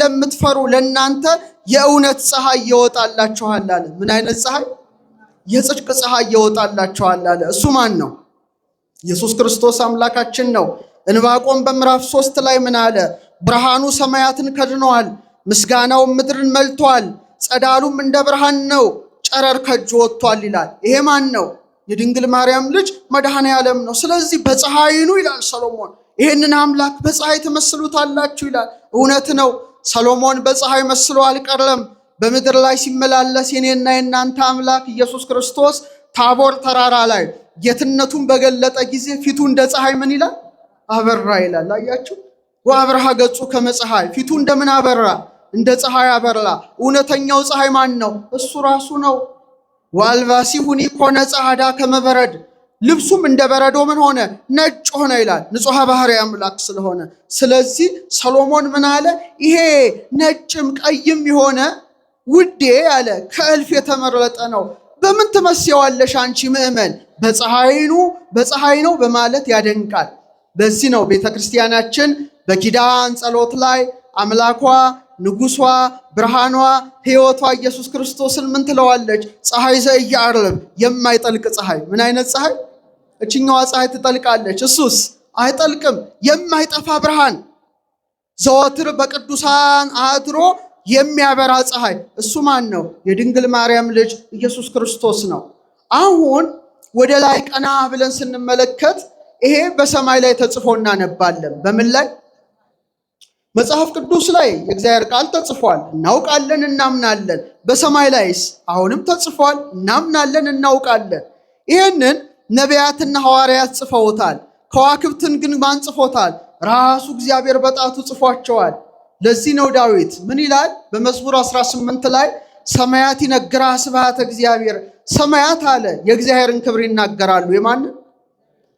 ለምትፈሩ ለናንተ የእውነት ፀሐይ ይወጣላችኋል አለ። ምን አይነት ፀሐይ? የጽድቅ ፀሐይ ይወጣላችኋል አለ። እሱ ማን ነው? ኢየሱስ ክርስቶስ አምላካችን ነው። ዕንባቆም በምዕራፍ 3 ላይ ምን አለ? ብርሃኑ ሰማያትን ከድኗል፣ ምስጋናው ምድርን መልቷል፣ ጸዳሉም እንደ ብርሃን ነው፣ ጨረር ከእጁ ወጥቷል ይላል። ይሄ ማን ነው? የድንግል ማርያም ልጅ መድኃኔ ዓለም ነው። ስለዚህ በፀሐይኑ ይላል ሰሎሞን፣ ይህንን አምላክ በፀሐይ ትመስሉታላችሁ ይላል። እውነት ነው። ሰሎሞን በፀሐይ መስሎ አልቀረም። በምድር ላይ ሲመላለስ የኔና የናንተ አምላክ ኢየሱስ ክርስቶስ ታቦር ተራራ ላይ ጌትነቱን በገለጠ ጊዜ ፊቱ እንደ ፀሐይ ምን ይላል? አበራ ይላል። አያችሁ? ወአብርሃ ገጹ ከመ ፀሐይ፣ ፊቱ እንደምን አበራ? እንደ ፀሐይ አበራ። እውነተኛው ፀሐይ ማን ነው? እሱ ራሱ ነው። ወአልባሲሁኒ ኮነ ጸዓዳ ከመ በረድ፣ ልብሱም እንደ በረዶ ምን ሆነ? ነጭ ሆነ ይላል። ንጹሐ ባህሪ አምላክ ስለሆነ። ስለዚህ ሰሎሞን ምን አለ? ይሄ ነጭም ቀይም የሆነ ውዴ አለ ከእልፍ የተመረጠ ነው። በምን ትመስየዋለሽ አንቺ ምእመን? በፀሐይ ነው በማለት ያደንቃል። በዚህ ነው ቤተክርስቲያናችን በኪዳን ጸሎት ላይ አምላኳ ንጉሷ ብርሃኗ ሕይወቷ ኢየሱስ ክርስቶስን ምን ትለዋለች? ፀሐይ ዘኢየዐርብ፣ የማይጠልቅ ፀሐይ። ምን አይነት ፀሐይ? እችኛዋ ፀሐይ ትጠልቃለች፣ እሱስ አይጠልቅም። የማይጠፋ ብርሃን ዘወትር በቅዱሳን አድሮ የሚያበራ ፀሐይ። እሱ ማን ነው? የድንግል ማርያም ልጅ ኢየሱስ ክርስቶስ ነው። አሁን ወደ ላይ ቀና ብለን ስንመለከት ይሄ በሰማይ ላይ ተጽፎ እናነባለን። በምን ላይ? መጽሐፍ ቅዱስ ላይ የእግዚአብሔር ቃል ተጽፏል፣ እናውቃለን፣ እናምናለን። በሰማይ ላይስ አሁንም ተጽፏል፣ እናምናለን፣ እናውቃለን። ይህንን ነቢያትና ሐዋርያት ጽፈውታል። ከዋክብትን ግን ማን ጽፎታል? ራሱ እግዚአብሔር በጣቱ ጽፏቸዋል። ለዚህ ነው ዳዊት ምን ይላል? በመዝሙር 18 ላይ ሰማያት ይነግራ ስብሐተ እግዚአብሔር። ሰማያት አለ የእግዚአብሔርን ክብር ይናገራሉ። የማንን?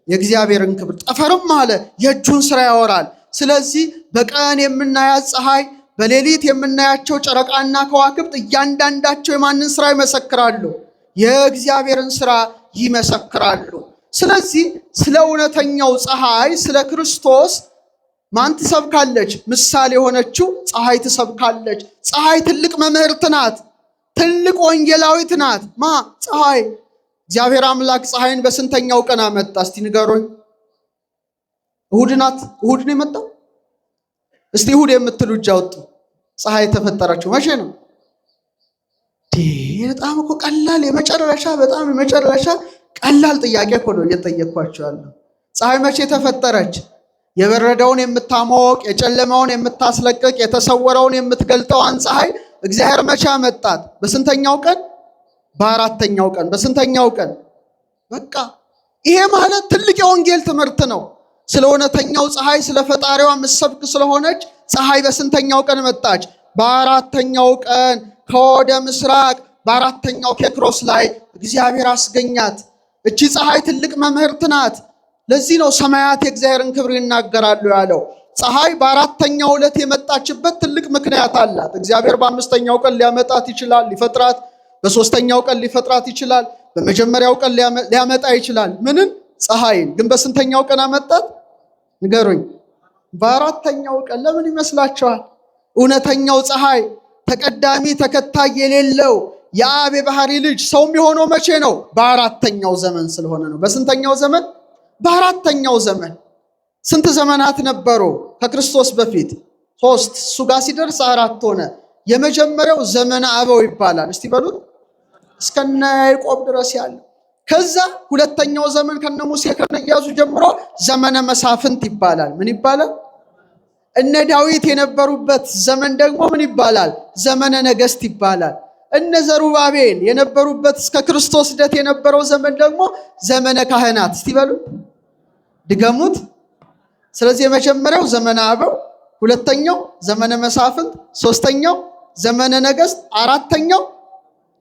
የእግዚአብሔርን ክብር። ጠፈርም አለ የእጁን ስራ ያወራል። ስለዚህ በቀን የምናያት ፀሐይ፣ በሌሊት የምናያቸው ጨረቃና ከዋክብት እያንዳንዳቸው የማንን ስራ ይመሰክራሉ? የእግዚአብሔርን ስራ ይመሰክራሉ። ስለዚህ ስለ እውነተኛው ፀሐይ ስለ ክርስቶስ ማን ትሰብካለች? ምሳሌ የሆነችው ፀሐይ ትሰብካለች። ፀሐይ ትልቅ መምህርት ናት፣ ትልቅ ወንጌላዊት ናት። ፀሐይ። እግዚአብሔር አምላክ ፀሐይን በስንተኛው ቀን አመጣ? እስቲ ንገሩኝ። እሁድ ናት? እሁድ ነው የመጣው? እስቲ እሁድ የምትሉ እጅ አውጡ። ፀሐይ የተፈጠረችው መቼ ነው? በጣም እኮ ቀላል የመጨረሻ ቀላል ጥያቄ እኮ ነው እየጠየቅኳቸው ያለው። ፀሐይ መቼ ተፈጠረች? የበረደውን የምታሞቅ የጨለማውን የምታስለቅቅ የተሰወረውን የምትገልጠዋን ፀሐይ እግዚአብሔር መቼ አመጣት? በስንተኛው ቀን? በአራተኛው ቀን። በስንተኛው ቀን? በቃ ይሄ ማለት ትልቅ የወንጌል ትምህርት ነው። ስለ እውነተኛው ፀሐይ ስለ ፈጣሪዋ ምሰብክ ስለሆነች ፀሐይ በስንተኛው ቀን መጣች? በአራተኛው ቀን ከወደ ምስራቅ በአራተኛው ኬክሮስ ላይ እግዚአብሔር አስገኛት። እቺ ፀሐይ ትልቅ መምህርት ናት። ለዚህ ነው ሰማያት የእግዚአብሔርን ክብር ይናገራሉ ያለው። ፀሐይ በአራተኛው ዕለት የመጣችበት ትልቅ ምክንያት አላት። እግዚአብሔር በአምስተኛው ቀን ሊያመጣት ይችላል፣ ሊፈጥራት። በሶስተኛው ቀን ሊፈጥራት ይችላል። በመጀመሪያው ቀን ሊያመጣ ይችላል። ምንም? ፀሐይን። ግን በስንተኛው ቀን አመጣት? ንገሩኝ። በአራተኛው ቀን። ለምን ይመስላችኋል? እውነተኛው ፀሐይ ተቀዳሚ ተከታይ የሌለው የአብ የባህሪ ልጅ ሰው የሚሆነው መቼ ነው? በአራተኛው ዘመን ስለሆነ ነው። በስንተኛው ዘመን? በአራተኛው ዘመን። ስንት ዘመናት ነበሩ ከክርስቶስ በፊት? 3። እሱ ጋር ሲደርስ 4 ሆነ። የመጀመሪያው ዘመነ አበው ይባላል። እስቲ በሉት። እስከነ ያዕቆብ ድረስ ያለው። ከዛ ሁለተኛው ዘመን ከነ ሙሴ ከነ ኢያሱ ጀምሮ ዘመነ መሳፍንት ይባላል። ምን ይባላል? እነ ዳዊት የነበሩበት ዘመን ደግሞ ምን ይባላል? ዘመነ ነገስት ይባላል። እነ ዘሩባቤል የነበሩበት እስከ ክርስቶስ ልደት የነበረው ዘመን ደግሞ ዘመነ ካህናት። እስቲ በሉ ድገሙት። ስለዚህ የመጀመሪያው ዘመነ አበው፣ ሁለተኛው ዘመነ መሳፍንት፣ ሶስተኛው ዘመነ ነገስት፣ አራተኛው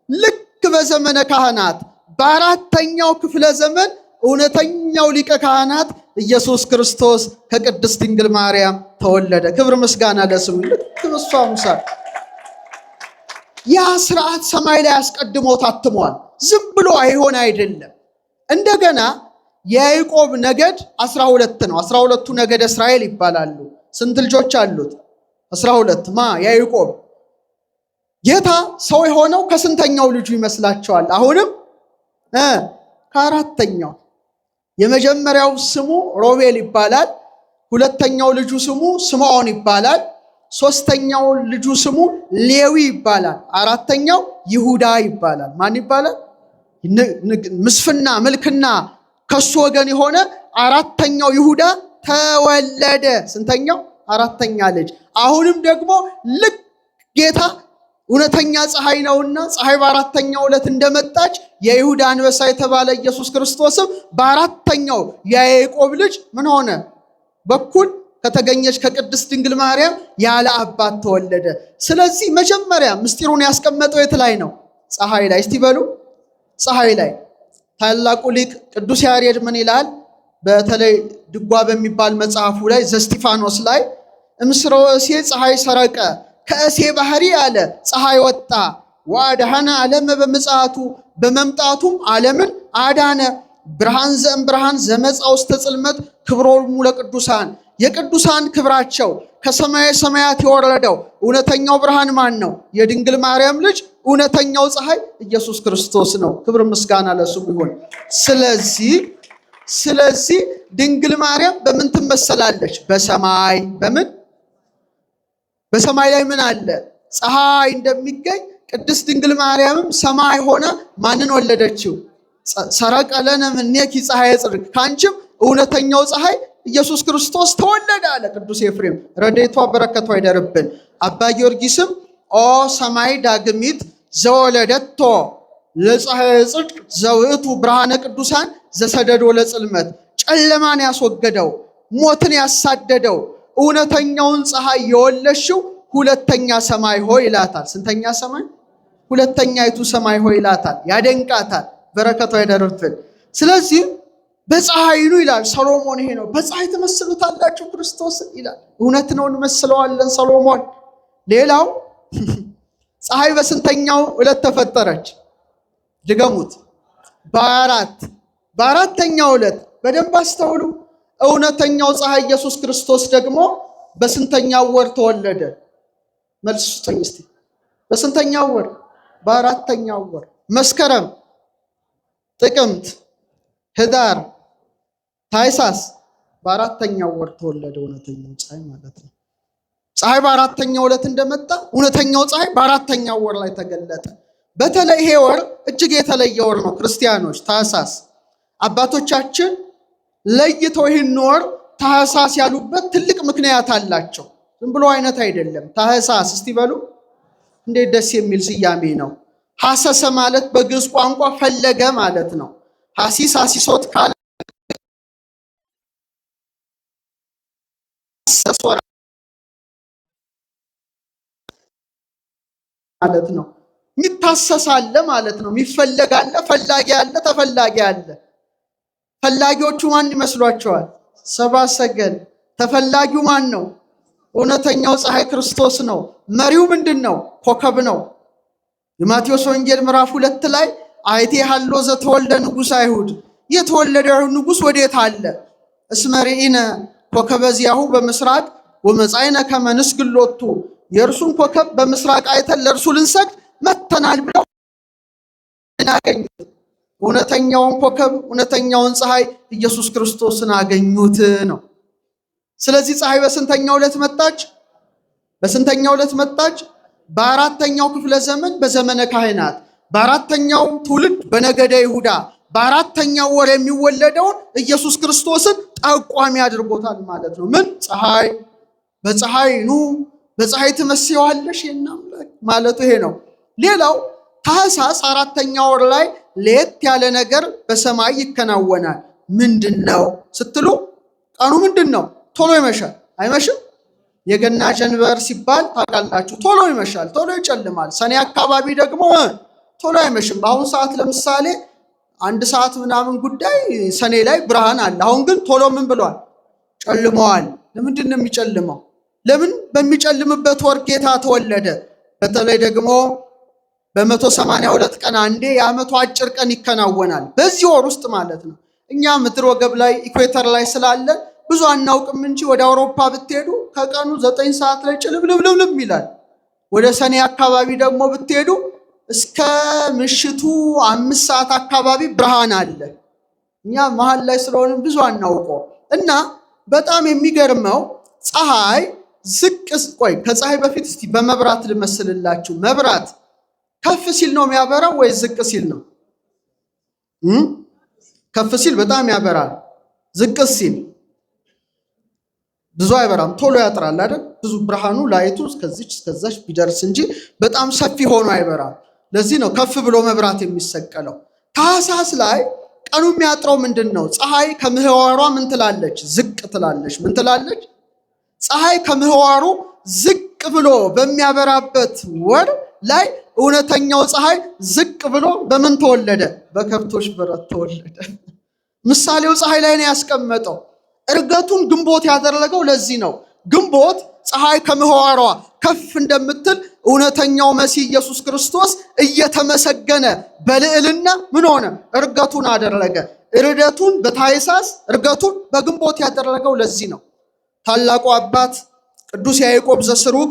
ልክ በዘመነ ካህናት በአራተኛው ክፍለ ዘመን እውነተኛው ሊቀ ካህናት ኢየሱስ ክርስቶስ ከቅድስት ድንግል ማርያም ተወለደ። ክብር ምስጋና ለስሙ። ልክ በሷ አምሳል ያ ስርዓት ሰማይ ላይ አስቀድሞ ታትሟል። ዝም ብሎ አይሆን አይደለም። እንደገና የያዕቆብ ነገድ 12 ነው። 12ቱ ነገደ እስራኤል ይባላሉ። ስንት ልጆች አሉት? 12 ያዕቆብ። ጌታ ሰው የሆነው ከስንተኛው ልጁ ይመስላችኋል? አሁንም ከአራተኛው። የመጀመሪያው ስሙ ሮቤል ይባላል። ሁለተኛው ልጁ ስሙ ስምዖን ይባላል። ሶስተኛው ልጁ ስሙ ሌዊ ይባላል። አራተኛው ይሁዳ ይባላል። ማን ይባላል? ምስፍና መልክና ከሱ ወገን የሆነ አራተኛው ይሁዳ ተወለደ። ስንተኛው? አራተኛ ልጅ። አሁንም ደግሞ ልክ ጌታ እውነተኛ ፀሐይ ነውና ፀሐይ በአራተኛው ዕለት እንደመጣች የይሁዳ አንበሳ የተባለ ኢየሱስ ክርስቶስም በአራተኛው የያዕቆብ ልጅ ምን ሆነ? በኩል ከተገኘች ከቅድስት ድንግል ማርያም ያለ አባት ተወለደ። ስለዚህ መጀመሪያ ምስጢሩን ያስቀመጠው የት ላይ ነው? ፀሐይ ላይ። እስቲ በሉ ፀሐይ ላይ። ታላቁ ሊቅ ቅዱስ ያሬድ ምን ይላል? በተለይ ድጓ በሚባል መጽሐፉ ላይ ዘስጢፋኖስ ላይ እምስሮ እሴ ፀሐይ ሰረቀ፣ ከእሴ ባህሪ አለ ፀሐይ ወጣ፣ ወአድኃነ ዓለመ በምጽአቱ፣ በመምጣቱም ዓለምን አዳነ። ብርሃን ዘእምብርሃን ዘመጻ ውስተ ጽልመት፣ ክብሮሙ ለቅዱሳን፣ የቅዱሳን ክብራቸው ከሰማየ ሰማያት የወረደው እውነተኛው ብርሃን ማን ነው? የድንግል ማርያም ልጅ እውነተኛው ፀሐይ ኢየሱስ ክርስቶስ ነው። ክብር ምስጋና ለሱ ይሁን። ስለዚህ ድንግል ማርያም በምን ትመሰላለች? በሰማይ። በምን? በሰማይ ላይ ምን አለ? ፀሐይ እንደሚገኝ ቅድስት ድንግል ማርያምም ሰማይ ሆነ ማንን ወለደችው? ሰረቀ ለነ እምኔኪ ፀሐየ ጽድቅ፣ ካንቺም እውነተኛው ፀሐይ ኢየሱስ ክርስቶስ ተወለደ አለ ቅዱስ ኤፍሬም። ረድኤቷ በረከቷ ይደርብን። አባ ጊዮርጊስም ኦ ሰማይ ዳግሚት ዘወለደቶ ለፀሐየ ጽድቅ ዘውእቱ ብርሃነ ቅዱሳን ዘሰደዶ ለጽልመት፣ ጨለማን ያስወገደው ሞትን ያሳደደው እውነተኛውን ፀሐይ የወለሽው ሁለተኛ ሰማይ ሆይ ይላታል። ስንተኛ ሰማይ? ሁለተኛይቱ ሰማይ ሆይ ይላታል። ያደንቃታል። በረከቷ ይደርብን። ስለዚህ በፀሐይኑ ይላል ሰሎሞን። ይሄ ነው በፀሐይ ትመስሉታላችሁ ክርስቶስን ይላል። እውነት ነው፣ እንመስለዋለን ሰሎሞን። ሌላው ፀሐይ በስንተኛው ዕለት ተፈጠረች? ድገሙት። በአራተኛው ዕለት። በደንብ አስተውሉ። እውነተኛው ፀሐይ ኢየሱስ ክርስቶስ ደግሞ በስንተኛው ወር ተወለደ? መልስ ስጡኝ እስቲ። በስንተኛው ወር? በአራተኛው ወር። መስከረም፣ ጥቅምት፣ ህዳር፣ ታኅሳስ በአራተኛው ወር ተወለደ እውነተኛው ፀሐይ ማለት ነው። ፀሐይ በአራተኛው ዕለት እንደመጣ እውነተኛው ፀሐይ በአራተኛው ወር ላይ ተገለጠ። በተለይ ይሄ ወር እጅግ የተለየ ወር ነው ክርስቲያኖች። ታኅሳስ አባቶቻችን ለይተው ይህን ወር ታኅሳስ ያሉበት ትልቅ ምክንያት አላቸው። ዝም ብሎ አይነት አይደለም። ታኅሳስ እስቲ በሉ። እንዴት ደስ የሚል ስያሜ ነው። ሐሰሰ ማለት በግዕዝ ቋንቋ ፈለገ ማለት ነው። ሐሲስ አሲሶት ካለ ማለት ነው። የሚታሰስ አለ ማለት ነው። የሚፈለግ አለ፣ ፈላጊ አለ፣ ተፈላጊ አለ። ፈላጊዎቹ ማን ይመስሏቸዋል? ሰብአ ሰገል። ተፈላጊው ማን ነው? እውነተኛው ፀሐይ ክርስቶስ ነው። መሪው ምንድን ነው? ኮከብ ነው። የማቴዎስ ወንጌል ምዕራፍ 2 ላይ አይቴ ሀሎ ዘተወልደ ንጉሥ አይሁድ፣ የተወለደው ንጉሥ ወዴት አለ? እስመ ርኢነ ኮከበ ዚአሁ በምስራቅ ወመጻእነ ከመ ንስግድ ሎቱ፣ የእርሱን ኮከብ በምስራቅ አይተን ለእርሱ ልንሰግድ መጥተናል ብለው አገኙት። እውነተኛውን ኮከብ እውነተኛውን ፀሐይ ኢየሱስ ክርስቶስን አገኙት ነው። ስለዚህ ፀሐይ በስንተኛው ዕለት መጣች? በስንተኛው ዕለት መጣች? በአራተኛው ክፍለ ዘመን በዘመነ ካህናት፣ በአራተኛው ትውልድ በነገደ ይሁዳ፣ በአራተኛው ወር የሚወለደውን ኢየሱስ ክርስቶስን ጠቋሚ አድርጎታል ማለት ነው። ምን? ፀሐይ። በፀሐይ ኑ በፀሐይ ትመስዪዋለሽ የናምላክ ማለቱ ይሄ ነው። ሌላው ታኅሳስ አራተኛ ወር ላይ ለየት ያለ ነገር በሰማይ ይከናወናል። ምንድን ነው ስትሉ፣ ቀኑ ምንድን ነው? ቶሎ ይመሻል። አይመሽም? የገና ጀንበር ሲባል ታውቃላችሁ፣ ቶሎ ይመሻል፣ ቶሎ ይጨልማል። ሰኔ አካባቢ ደግሞ ቶሎ አይመሽም። በአሁኑ ሰዓት ለምሳሌ 1 ሰዓት ምናምን ጉዳይ ሰኔ ላይ ብርሃን አለ። አሁን ግን ቶሎ ምን ብሏል? ጨልመዋል። ለምንድን ነው የሚጨልመው? ለምን? በሚጨልምበት ወር ጌታ ተወለደ። በተለይ ደግሞ በ182 ቀን አንዴ የዓመቱ አጭር ቀን ይከናወናል። በዚህ ወር ውስጥ ማለት ነው። እኛ ምድር ወገብ ላይ ኢኩዌተር ላይ ስላለን ብዙ አናውቅም እንጂ ወደ አውሮፓ ብትሄዱ ከቀኑ 9 ሰዓት ላይ ጭልምልምልም ይላል። ወደ ሰኔ አካባቢ ደግሞ ብትሄዱ እስከ ምሽቱ 5 ሰዓት አካባቢ ብርሃን አለ። እኛ መሃል ላይ ስለሆነ ብዙ አናውቀው እና በጣም የሚገርመው ፀሐይ ከፀሐይ በፊት እስቲ በመብራት ልመስልላችሁ። መብራት ከፍ ሲል ነው የሚያበራው ወይ ዝቅ ሲል ነው? ከፍ ሲል በጣም ያበራል። ዝቅ ሲል ብዙ አይበራም፣ ቶሎ ያጥራል አይደል? ብዙ ብርሃኑ ላይቱ እስከዛች ቢደርስ እንጂ በጣም ሰፊ ሆኖ አይበራም። ለዚህ ነው ከፍ ብሎ መብራት የሚሰቀለው። ታኅሳስ ላይ ቀኑ የሚያጥረው ምንድነው? ፀሐይ ከምህዋሯ ምን ትላለች? ዝቅ ትላለች። ምን ትላለች? ፀሐይ ከምህዋሩ ዝቅ ብሎ በሚያበራበት ወር ላይ እውነተኛው ፀሐይ ዝቅ ብሎ በምን ተወለደ? በከብቶች በረት ተወለደ። ምሳሌው ፀሐይ ላይ ነው ያስቀመጠው። እርገቱን ግንቦት ያደረገው ለዚህ ነው። ግንቦት ፀሐይ ከምህዋሯ ከፍ እንደምትል እውነተኛው መሲህ ኢየሱስ ክርስቶስ እየተመሰገነ በልዕልና ምን ሆነ? እርገቱን አደረገ። እርደቱን በታኅሳስ እርገቱን በግንቦት ያደረገው ለዚህ ነው። ታላቁ አባት ቅዱስ ያዕቆብ ዘስሩግ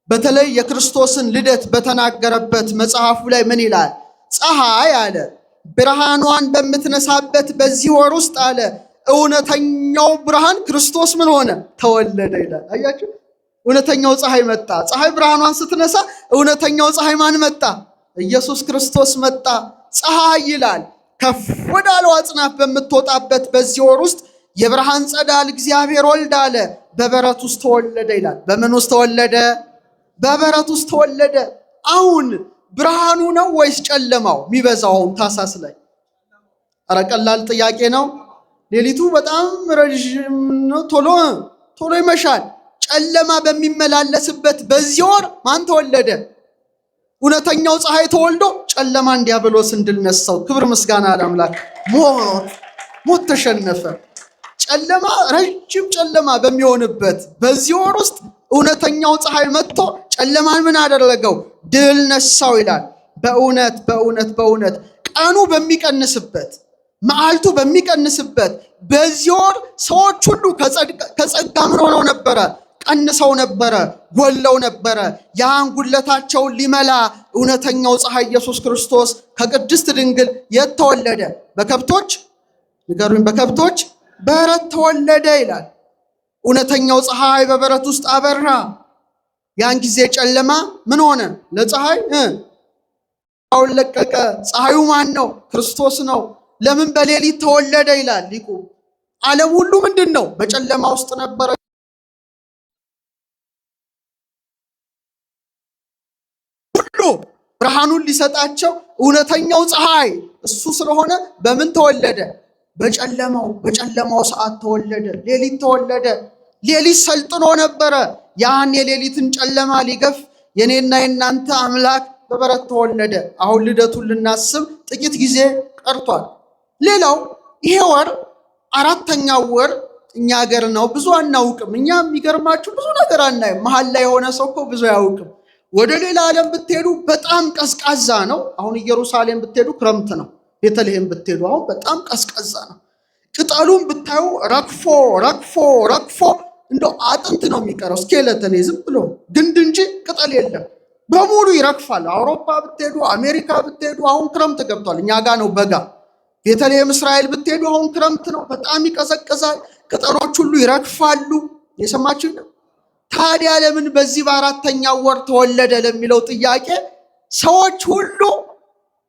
በተለይ የክርስቶስን ልደት በተናገረበት መጽሐፉ ላይ ምን ይላል? ፀሐይ አለ ብርሃኗን በምትነሳበት በዚህ ወር ውስጥ አለ እውነተኛው ብርሃን ክርስቶስ ምን ሆነ? ተወለደ ይላል። አያችሁ፣ እውነተኛው ፀሐይ መጣ። ፀሐይ ብርሃኗን ስትነሳ እውነተኛው ፀሐይ ማን መጣ? ኢየሱስ ክርስቶስ መጣ። ፀሐይ ይላል ከፍ ወዳለው አጽናፍ በምትወጣበት በዚህ ወር ውስጥ የብርሃን ጸዳል እግዚአብሔር ወልድ አለ በበረት ውስጥ ተወለደ ይላል። በምን ውስጥ ተወለደ? በበረት ውስጥ ተወለደ። አሁን ብርሃኑ ነው ወይስ ጨለማው የሚበዛው? ታኅሳስ ላይ ኧረ ቀላል ጥያቄ ነው። ሌሊቱ በጣም ረጅም ነው፣ ቶሎ ይመሻል። ጨለማ በሚመላለስበት በዚህ ወር ማን ተወለደ? እውነተኛው ፀሐይ ተወልዶ ጨለማን ዲያብሎስ ድል ነሳው። ክብር ምስጋና ለአምላክ። ሞት ተሸነፈ። ጨለማ ረጅም ጨለማ በሚሆንበት በዚህ ወር ውስጥ እውነተኛው ፀሐይ መጥቶ ጨለማን ምን አደረገው? ድል ነሳው ይላል። በእውነት ቀኑ በሚቀንስበት መዓልቱ በሚቀንስበት በዚህ ወር ሰዎች ሁሉ ከጸጋ ምን ሆነው ነበረ? ቀንሰው ነበረ፣ ጎለው ነበረ። ያን ጉለታቸውን ሊመላ እውነተኛው ፀሐይ ኢየሱስ ክርስቶስ ከቅድስት ድንግል የት ተወለደ? በከብቶች ንገሩኝ፣ በከብቶች በረት ተወለደ ይላል። እውነተኛው ፀሐይ በበረት ውስጥ አበራ። ያን ጊዜ ጨለማ ምን ሆነ? ለፀሐይ አሁን ለቀቀ። ፀሐዩ ማን ነው? ክርስቶስ ነው። ለምን በሌሊት ተወለደ ይላል ሊቁ። ዓለም ሁሉ ምንድን ነው? በጨለማ ውስጥ ነበረ። ሁሉ ብርሃኑን ሊሰጣቸው እውነተኛው ፀሐይ እሱ ስለሆነ በምን ተወለደ? በጨለማው ሰዓት ተወለደ። ሌሊት ተወለደ። ሌሊት ሰልጥኖ ነበረ። ያን የሌሊትን ጨለማ ሊገፍ የኔና የናንተ አምላክ በበረት ተወለደ። አሁን ልደቱን ልናስብ ጥቂት ጊዜ ቀርቷል። ሌላው ይሄ ወር አራተኛው ወር እኛ ሀገር ነው። ብዙ አናውቅም። እኛ የሚገርማችሁ ብዙ ነገር አናይም። መሀል ላይ የሆነ ሰው እኮ ብዙ አያውቅም። ወደ ሌላ ዓለም ብትሄዱ በጣም ቀዝቃዛ ነው። አሁን ኢየሩሳሌም ብትሄዱ ክረምት ነው። ቤተልሔም ብትሄዱ አሁን በጣም ቀዝቃዛ ነው። ቅጠሉን ብታዩ ረግፎ እንደው አጥንት ነው የሚቀረው፣ ስኬለተን ዝም ብሎ ግንድ እንጂ ቅጠል የለም። በሙሉ ይረግፋል። አውሮፓ ብትሄዱ፣ አሜሪካ ብትሄዱ አሁን ክረምት ገብቷል። እኛ ጋ ነው በጋ። ቤተልሔም እስራኤል ብትሄዱ አሁን ክረምት ነው። በጣም ይቀዘቅዛል። ቅጠሎች ሁሉ ይረግፋሉ። የሰማችሁ ነው። ታዲያ ለምን በዚህ በአራተኛው ወር ተወለደ ለሚለው ጥያቄ ሰዎች ሁሉ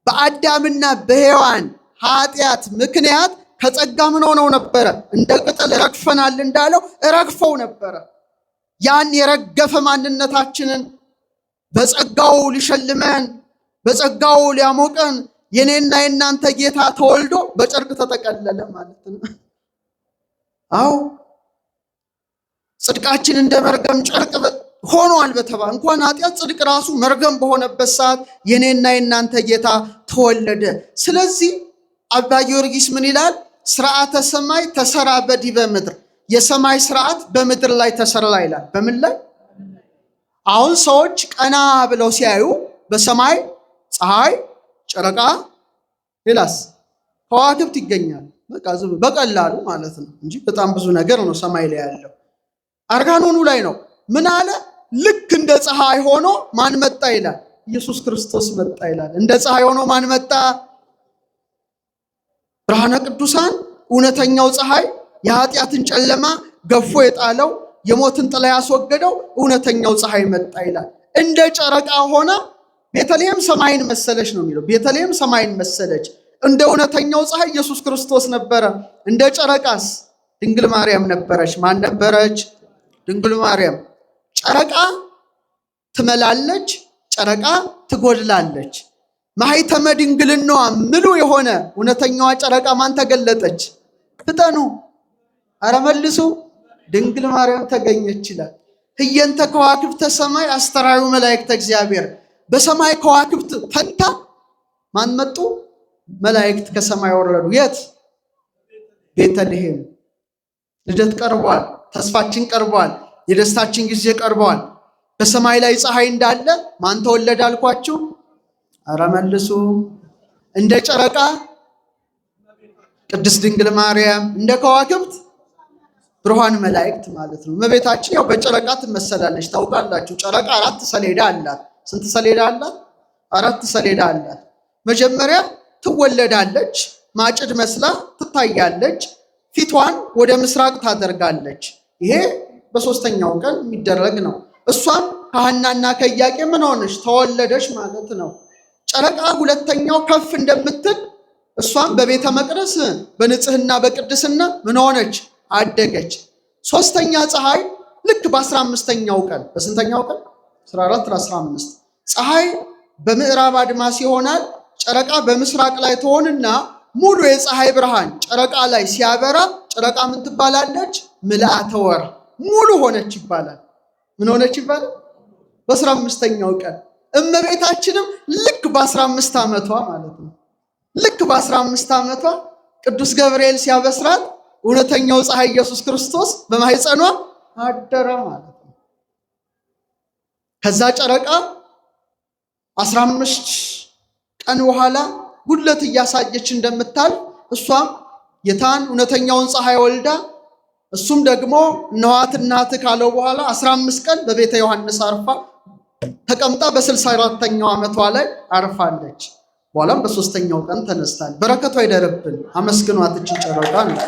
በአዳምና በሔዋን ኃጢአት ምክንያት ከጸጋ ምን ሆነው ነበረ? እንደ ቅጠል ረግፈናል እንዳለው ረግፈው ነበረ። ያን የረገፈ ማንነታችንን በጸጋው ሊሸልመን በጸጋው ሊያሞቀን የኔና የናንተ ጌታ ተወልዶ በጨርቅ ተጠቀለለ ማለት ነው። አዎ ጽድቃችን እንደ መርገም ጨርቅ ሆኗል በተባለ እንኳን ኃጢአት ጽድቅ ራሱ መርገም በሆነበት ሰዓት የኔና የናንተ ጌታ ተወለደ። ስለዚህ አባ ጊዮርጊስ ምን ይላል? ስርዓተ ሰማይ ተሰራ በዲበ ምድር፣ የሰማይ ስርዓት በምድር ላይ ተሰራ ይላል። በምን ላይ? አሁን ሰዎች ቀና ብለው ሲያዩ በሰማይ ፀሐይ፣ ጨረቃ፣ ሌላስ ከዋክብት ይገኛል። በቃ በቀላሉ ማለት ነው እንጂ በጣም ብዙ ነገር ነው ሰማይ ላይ ያለው። አርጋኖኑ ላይ ነው ምን አለ? ልክ እንደ ፀሐይ ሆኖ ማን መጣ ይላል? ኢየሱስ ክርስቶስ መጣ ይላል። እንደ ፀሐይ ሆኖ ማን መጣ? ብርሃነ ቅዱሳን እውነተኛው ፀሐይ የኃጢአትን ጨለማ ገፎ የጣለው የሞትን ጥላ ያስወገደው እውነተኛው ፀሐይ መጣ ይላል። እንደ ጨረቃ ሆና ቤተልሔም ሰማይን መሰለች ነው የሚለው። ቤተልሔም ሰማይን መሰለች። እንደ እውነተኛው ፀሐይ ኢየሱስ ክርስቶስ ነበረ። እንደ ጨረቃስ ድንግል ማርያም ነበረች። ማን ነበረች? ድንግል ማርያም። ጨረቃ ትመላለች፣ ጨረቃ ትጎድላለች። ማኅተመ ድንግልናዋ ምሉ የሆነ እውነተኛዋ ጨረቃ ማን ተገለጠች? ፍጠኑ፣ አረ መልሱ፣ ድንግል ማርያም ተገኘች ይላል። ህየንተ ከዋክብተ ሰማይ አስተራዩ መላእክተ እግዚአብሔር። በሰማይ ከዋክብት ፈንታ ማን መጡ? መላእክት ከሰማይ ወረዱ። የት? ቤተልሔም። ልደት ቀርቧል። ተስፋችን ቀርቧል። የደስታችን ጊዜ ቀርቧል። በሰማይ ላይ ፀሐይ እንዳለ ማን ተወለደ አልኳችሁ? አረ መልሱ። እንደ ጨረቃ ቅድስት ድንግል ማርያም፣ እንደ ከዋክብት ብርሃን መላእክት ማለት ነው። እመቤታችን ያው በጨረቃ ትመሰላለች። ታውቃላችሁ፣ ጨረቃ 4 ሰሌዳ አላት። ስንት ሰሌዳ አላት? 4 ሰሌዳ አላት። መጀመሪያ ትወለዳለች፣ ማጭድ መስላ ትታያለች፣ ፊቷን ወደ ምስራቅ ታደርጋለች። ይሄ በሶስተኛው ቀን የሚደረግ ነው። እሷም ከሐናና ከኢያቄም ምን ሆነች? ተወለደች ማለት ነው። ጨረቃ ሁለተኛው ከፍ እንደምትል እሷም በቤተ መቅደስ በንጽህና በቅድስና ምን ሆነች? አደገች። ሶስተኛ ፀሐይ ልክ በ15ኛው ቀን በስንተኛው ቀን? 14 15 ፀሐይ በምዕራብ አድማስ ይሆናል። ጨረቃ በምስራቅ ላይ ትሆንና ሙሉ የፀሐይ ብርሃን ጨረቃ ላይ ሲያበራ ጨረቃ ምን ትባላለች? ምልአተ ወር ሙሉ ሆነች ይባላል። ምን ሆነች ይባላል? በ15ኛው ቀን። እመቤታችንም ልክ በ15 ዓመቷ ማለት ነው። ልክ በ15 ዓመቷ ቅዱስ ገብርኤል ሲያበስራት እውነተኛው ፀሐይ ኢየሱስ ክርስቶስ በማህፀኗ አደረ ማለት ነው። ከዛ ጨረቃ 15 ቀን በኋላ ጉድለት እያሳየች እንደምታልፍ እሷም ጌታን እውነተኛውን ፀሐይ ወልዳ እሱም ደግሞ እነኋት እናትህ ካለው በኋላ 15 ቀን በቤተ ዮሐንስ አርፋ ተቀምጣ በ64ኛው ዓመቷ ላይ አርፋለች። በኋላም በ3ኛው ቀን ተነስታል። በረከቷ ይደርብን። አመስግኗት እችን ጨረቃ ነው።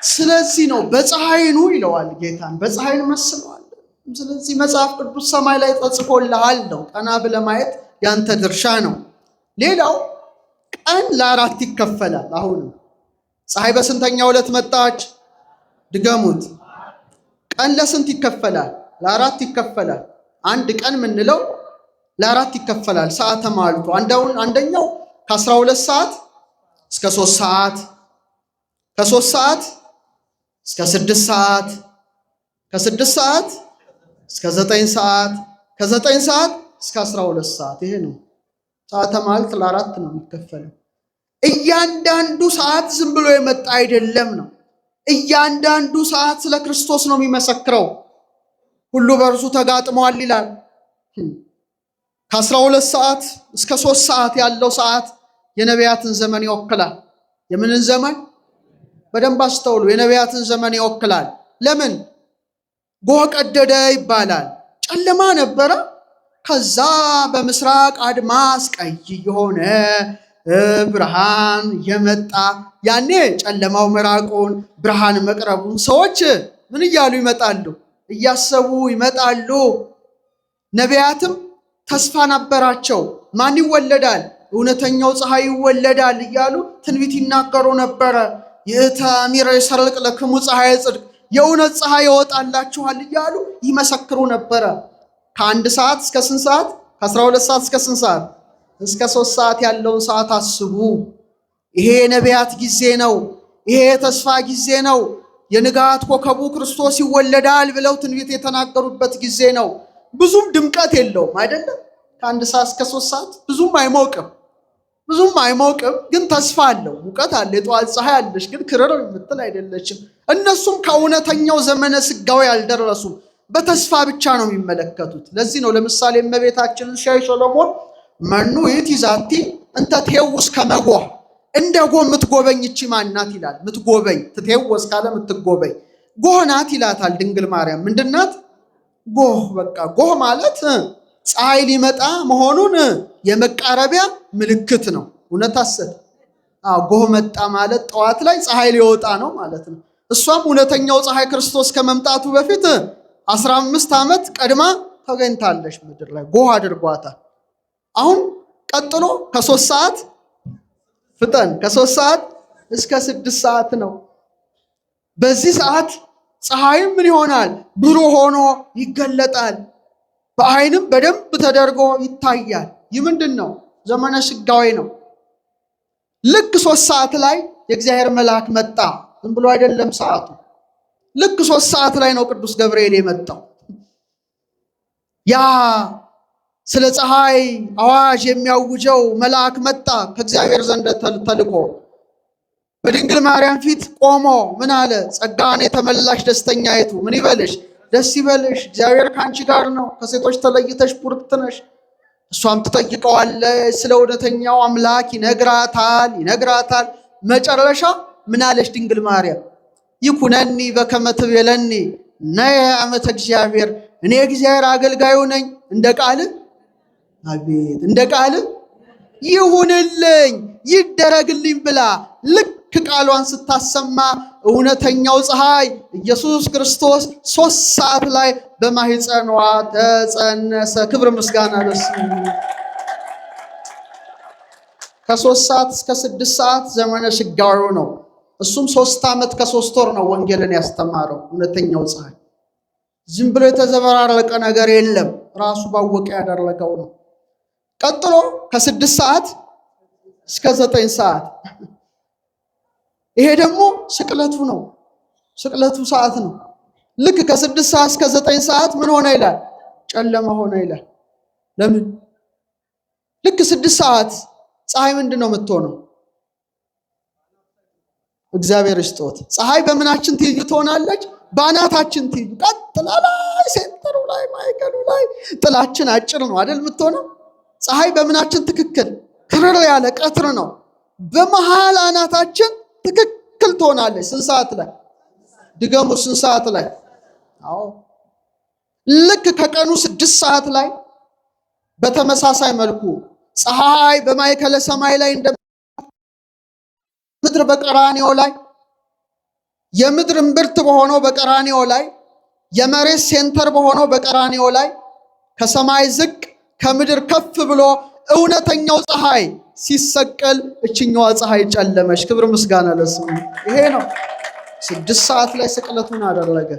ስለዚህ ነው በፀሐይኑ ይለዋል ጌታን፣ በፀሐይን መስለዋል። ስለዚህ መጽሐፍ ቅዱስ ሰማይ ላይ ተጽፎልሃል ነው። ቀና ብለህ ማየት ያንተ ድርሻ ነው። ሌላው ቀን ለ4 ይከፈላል። አሁንም ፀሐይ በስንተኛው ዕለት መጣች? ድገሙት። ቀን ለስንት ይከፈላል? ለ4 ይከፈላል። አንድ ቀን ምንለው ለ4 ይከፈላል። ሰዓተ ማልቶ አንደኛው ከ12 ሰዓት እስከ 3 ሰዓት፣ ከ3 ሰዓት እስከ 6 ሰዓት፣ ከ6 ሰዓት እስከ 9 ሰዓት፣ ከ9 ሰዓት እስከ 12 ሰዓት። ይሄ ነው ሰዓተ ማልት ለ4 ነው የሚከፈለው። እያንዳንዱ ሰዓት ዝም ብሎ የመጣ አይደለም ነው። እያንዳንዱ ሰዓት ስለ ክርስቶስ ነው የሚመሰክረው። ሁሉ በእርሱ ተጋጥሟል ይላል። ከ12 ሰዓት እስከ 3 ሰዓት ያለው ሰዓት የነቢያትን ዘመን ይወክላል። የምንን ዘመን? በደንብ አስተውሉ። የነቢያትን ዘመን ይወክላል። ለምን? ጎህ ቀደደ ይባላል። ጨለማ ነበረ። ከዛ በምስራቅ አድማስ ቀይ የሆነ ብርሃን የመጣ ያኔ ጨለማው መራቁን ብርሃን መቅረቡን ሰዎች ምን እያሉ ይመጣሉ? እያሰቡ ይመጣሉ። ነቢያትም ተስፋ ነበራቸው። ማን ይወለዳል? እውነተኛው ፀሐይ ይወለዳል እያሉ ትንቢት ይናገሩ ነበረ። ይእተ አሚረ ይሰርቅ ለክሙ ፀሐይ ጽድቅ፣ የእውነት ፀሐይ ይወጣላችኋል እያሉ ይመሰክሩ ነበረ። ከ1 ሰዓት እስከ ስንት ሰዓት? ከ12 ሰዓት እስከ ስንት ሰዓት? እስከ 3 ሰዓት ያለውን ሰዓት አስቡ። ይሄ የነቢያት ጊዜ ነው። ይሄ የተስፋ ጊዜ ነው። የንጋት ኮከቡ ክርስቶስ ይወለዳል ብለው ትንቢት የተናገሩበት ጊዜ ነው። ብዙም ድምቀት የለውም አይደለም። ከ1 ሰዓት እስከ 3 ሰዓት ብዙም አይሞቅም፣ ግን ተስፋ አለው። ሙቀት አለ። የጠዋት ፀሐይ አለች፣ ግን ክርር የምትል አይደለችም። እነሱም ከእውነተኛው ዘመነ ስጋዊ አልደረሱም። በተስፋ ብቻ ነው የሚመለከቱት። ለዚህ ነው ለምሳሌ እመቤታችንን ሲያይ ሰሎሞን መኑ ይእቲ ዛቲ እንተ ትሄውስ ከመ ጎህ፣ እንደ ጎህ የምትጎበኝ እቺ ማናት ይላል። ምትጎበኝ ትቴወስ ካለ ምትጎበኝ ጎህ ናት ይላታል ድንግል ማርያም። ምንድናት? ጎህ። በቃ ጎህ ማለት ፀሐይ ሊመጣ መሆኑን የመቃረቢያ ምልክት ነው። እውነት ሐሰት? ጎህ መጣ ማለት ጠዋት ላይ ፀሐይ ሊወጣ ነው ማለት ነው። እሷም እውነተኛው ፀሐይ ክርስቶስ ከመምጣቱ በፊት 15 ዓመት ቀድማ ተገኝታለች ምድር ላይ። ጎህ አድርጓታል። አሁን ቀጥሎ ከ3 ሰዓት ፍጠን፣ ከ3 ሰዓት እስከ 6 ሰዓት ነው። በዚህ ሰዓት ፀሐይም ምን ይሆናል? ብሩህ ሆኖ ይገለጣል። በአይንም በደንብ ተደርጎ ይታያል። ይህ ምንድን ነው? ዘመነ ስጋዌ ነው። ልክ 3 ሰዓት ላይ የእግዚአብሔር መልአክ መጣ። ዝም ብሎ አይደለም ሰዓቱ። ልክ 3 ሰዓት ላይ ነው ቅዱስ ገብርኤል የመጣው። ያ ስለ ፀሐይ አዋጅ የሚያውጀው መልአክ መጣ ከእግዚአብሔር ዘንድ ተልኮ በድንግል ማርያም ፊት ቆሞ ምን አለ? ጸጋን የተመላሽ ደስተኛይቱ ምን ይበልሽ? ደስ ይበልሽ፣ እግዚአብሔር ከአንቺ ጋር ነው፣ ከሴቶች ተለይተሽ ቡርክት ነሽ። እሷም ትጠይቀዋለች፣ ስለ እውነተኛው አምላክ ይነግራታል። መጨረሻ ምን አለች ድንግል ማርያም? ይኩነኒ በከመ ትቤለኒ ነየ ዓመተ እግዚአብሔር፣ እኔ እግዚአብሔር አገልጋዩ ነኝ፣ እንደ ቃል አቤት እንደ ቃል ይሁንልኝ ይደረግልኝ ብላ ልክ ቃሏን ስታሰማ እውነተኛው ፀሐይ ኢየሱስ ክርስቶስ 3 ሰዓት ላይ በማህፀኗ ተጸነሰ። ክብር ምስጋና ለስሙ። ከ3 ሰዓት እስከ 6 ሰዓት ዘመነ ስጋዌው ነው። እሱም 3 ዓመት ከ3 ወር ነው ወንጌልን ያስተማረው። እውነተኛው ፀሐይ ዝም ብሎ የተዘበራረቀ ነገር የለም፣ ራሱ ባወቀ ያደረገው ነው። ቀጥሎ ከ6 ሰዓት እስከ 9 ሰዓት ይሄ ደግሞ ስቅለቱ ነው። ስቅለቱ ሰዓት ነው። ልክ ከ6 ሰዓት እስከ 9 ሰዓት ምን ሆነ ይላል? ጨለማ ሆነ ይላል። ለምን? ልክ 6 ሰዓት ፀሐይ ምንድን ነው የምትሆነው? እግዚአብሔር ይስጦት። ፀሐይ በምናችን ትይዩ ትሆናለች? በአናታችን ትይዩ። ቀጥላ ላይ ሴንተሩ ላይ ማይከሉ ላይ ጥላችን አጭር ነው አይደል የምትሆነው? ፀሐይ በምናችን ትክክል ክርር ያለ ቀትር ነው። በመሃል አናታችን ትክክል ትሆናለች። ስንት ሰዓት ላይ? ድገሙ። ስንት ሰዓት ላይ? አዎ ልክ ከቀኑ 6 ሰዓት ላይ በተመሳሳይ መልኩ ፀሐይ በማይከለ ሰማይ ላይ እንደ ምድር በቀራንዮ ላይ የምድር እምብርት በሆነው በቀራንዮ ላይ የመሬት ሴንተር በሆነው በቀራንዮ ላይ ከሰማይ ዝቅ ከምድር ከፍ ብሎ እውነተኛው ፀሐይ ሲሰቀል እችኛዋ ፀሐይ ጨለመች። ክብር ምስጋና ለስሙ። ይሄ ነው 6 ሰዓት ላይ ስቅለቱን አደረገ።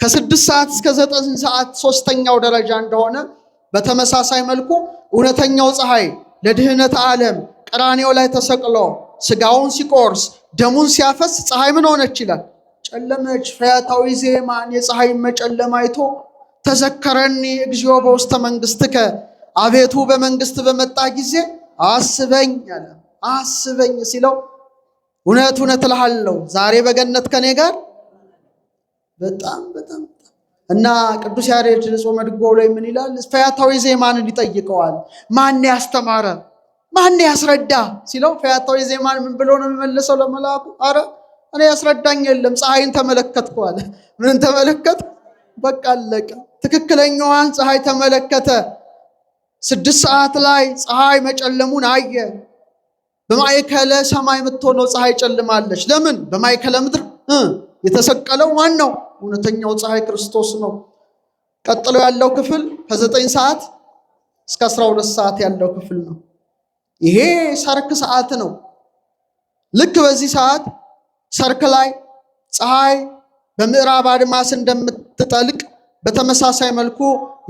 ከ6 ሰዓት እስከ 9 ሰዓት ሶስተኛው ደረጃ እንደሆነ በተመሳሳይ መልኩ እውነተኛው ፀሐይ ለድህነት ዓለም ቀራንዮ ላይ ተሰቅሎ ስጋውን ሲቆርስ ደሙን ሲያፈስ ፀሐይ ምን ሆነች ይላል? ጨለመች። ፈያታዊ ዜማን የፀሐይ መጨለም አይቶ ተዘከረኒ እግዚኦ በውስተ መንግሥትከ፣ አቤቱ በመንግስት በመጣ ጊዜ አስበኝ አለ። አስበኝ ሲለው እውነት እውነት እልሃለሁ ዛሬ በገነት ከኔ ጋር በጣም እና ቅዱስ ያሬድ ጾመ ድጓው ላይ ምን ይላል? ፈያታዊ ዜማንን ይጠይቀዋል። ማን ያስተማረ ማን ያስረዳ ሲለው ፈያታዊ ዜማን ምን ብሎ ነው የሚመልሰው ለመልአኩ? አረ እኔ ያስረዳኝ የለም ፀሐይን ተመለከትኩ አለ። ምን ተመለከት? በቃ አለቀ። ትክክለኛዋን ፀሐይ ተመለከተ። 6 ሰዓት ላይ ፀሐይ መጨለሙን አየ። በማይከለ ሰማይ የምትሆነው ፀሐይ ጨልማለች። ለምን? በማይከለ ምድር የተሰቀለው ማን ነው? እውነተኛው ፀሐይ ክርስቶስ ነው። ቀጥሎ ያለው ክፍል ከ9 ሰዓት እስከ 12 ሰዓት ያለው ክፍል ነው። ይሄ ሰርክ ሰዓት ነው። ልክ በዚህ ሰዓት ሰርክ ላይ ፀሐይ በምዕራብ አድማስ እንደምትጠልቅ በተመሳሳይ መልኩ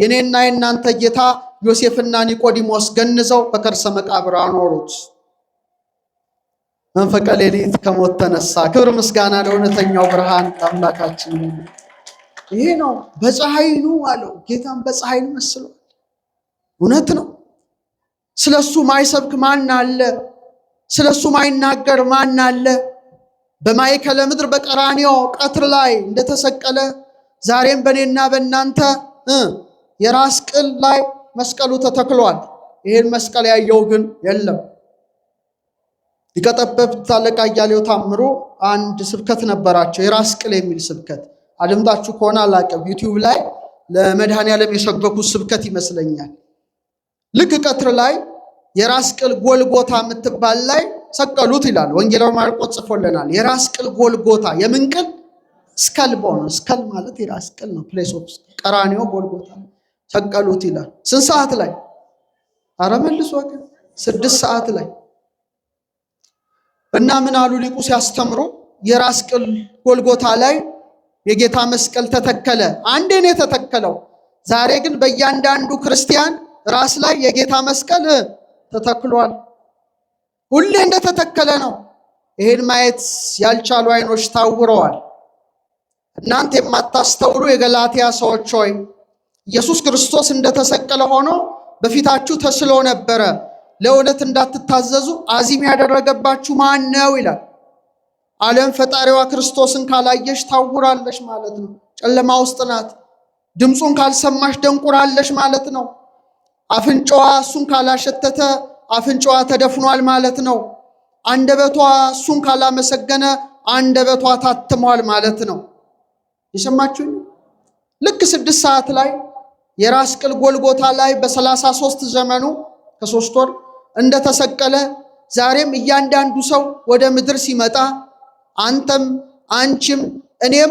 የኔና የናንተ ጌታ ዮሴፍና ኒቆዲሞስ ገንዘው በከርሰ መቃብር አኖሩት። መንፈቀ ሌሊት ከሞት ተነሳ። ክብር ምስጋና ለእውነተኛው ብርሃን አምላካችን። ይሄ ነው በፀሐይ ኑ አለው። ጌታም በፀሐይ መስሏል። እውነት ነው። ስለሱ ማይሰብክ ማን አለ? ስለሱ ማይናገር ማን አለ? በማይከለ ምድር በቀራንዮ ቀትር ላይ እንደተሰቀለ ዛሬም በእኔና በእናንተ የራስ ቅል ላይ መስቀሉ ተተክሏል። ይሄን መስቀል ያየው ግን የለም። ሊቀ ጠበብት አለቃ እያሌው ታምሮ አንድ ስብከት ነበራቸው፣ የራስ ቅል የሚል ስብከት። አድምጣችሁ ከሆነ አላውቅም፣ ዩቲዩብ ላይ ለመድኃኔዓለም የሰበኩት ስብከት ይመስለኛል። ልክ ቀትር ላይ የራስ ቅል ጎልጎታ የምትባል ላይ ሰቀሉት ይላል ወንጌላዊ ማርቆስ ጽፎልናል። የራስ ቅል ጎልጎታ የምን ቅል? ስከል ቦን። ስከል ማለት የራስ ቅል ነው። ፕሌስ ኦፍ ቀራንዮ ጎልጎታ ሰቀሉት ይላል። ስንት ሰዓት ላይ? አረ መልሶ 6 ሰዓት ላይ። እና ምን አሉ ሊቁ ሲያስተምሩ፣ የራስ ቅል ጎልጎታ ላይ የጌታ መስቀል ተተከለ። አንዴ ነው የተተከለው። ዛሬ ግን በእያንዳንዱ ክርስቲያን ራስ ላይ የጌታ መስቀል ተተክሏል። ሁሌ እንደተተከለ ነው። ይሄን ማየት ያልቻሉ አይኖች ታውረዋል። እናንተ የማታስተውሉ የገላትያ ሰዎች ሆይ ኢየሱስ ክርስቶስ እንደተሰቀለ ሆኖ በፊታችሁ ተስሎ ነበረ። ለእውነት እንዳትታዘዙ አዚም ያደረገባችሁ ማን ነው ይላል። ዓለም ፈጣሪዋ ክርስቶስን ካላየሽ ታውራለሽ ማለት ነው። ጨለማ ውስጥ ናት። ድምፁን ካልሰማሽ ደንቁራለሽ ማለት ነው። አፍንጫዋ እሱን ካላሸተተ አፍንጫዋ ተደፍኗል ማለት ነው። አንደበቷ እሱን ካላመሰገነ አንደበቷ ታትሟል ማለት ነው። የሰማችሁኝ? ልክ 6 ሰዓት ላይ የራስ ቅል ጎልጎታ ላይ በ33 ዘመኑ ከ3 ወር እንደተሰቀለ ዛሬም እያንዳንዱ ሰው ወደ ምድር ሲመጣ አንተም አንቺም እኔም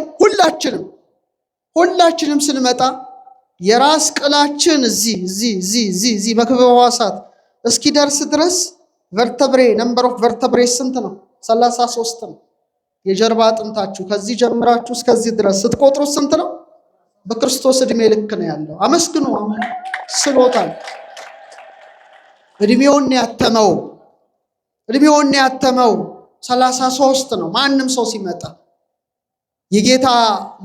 ሁላችንም ስንመጣ የራስ ቅላችን እዚህ መክበበ ሕዋሳት እስኪደርስ ድረስ ቨርተብሬ ነምበር ኦፍ ቨርተብሬ ስንት ነው? 33 ነው። የጀርባ አጥንታችሁ ከዚህ ጀምራችሁ እስከዚህ ድረስ ስትቆጥሩት ስንት ነው? በክርስቶስ እድሜ ልክ ነው ያለው። አመስግኑ። ስሎታል። እድሜውን ያተመው 33 ነው። ማንም ሰው ሲመጣ የጌታ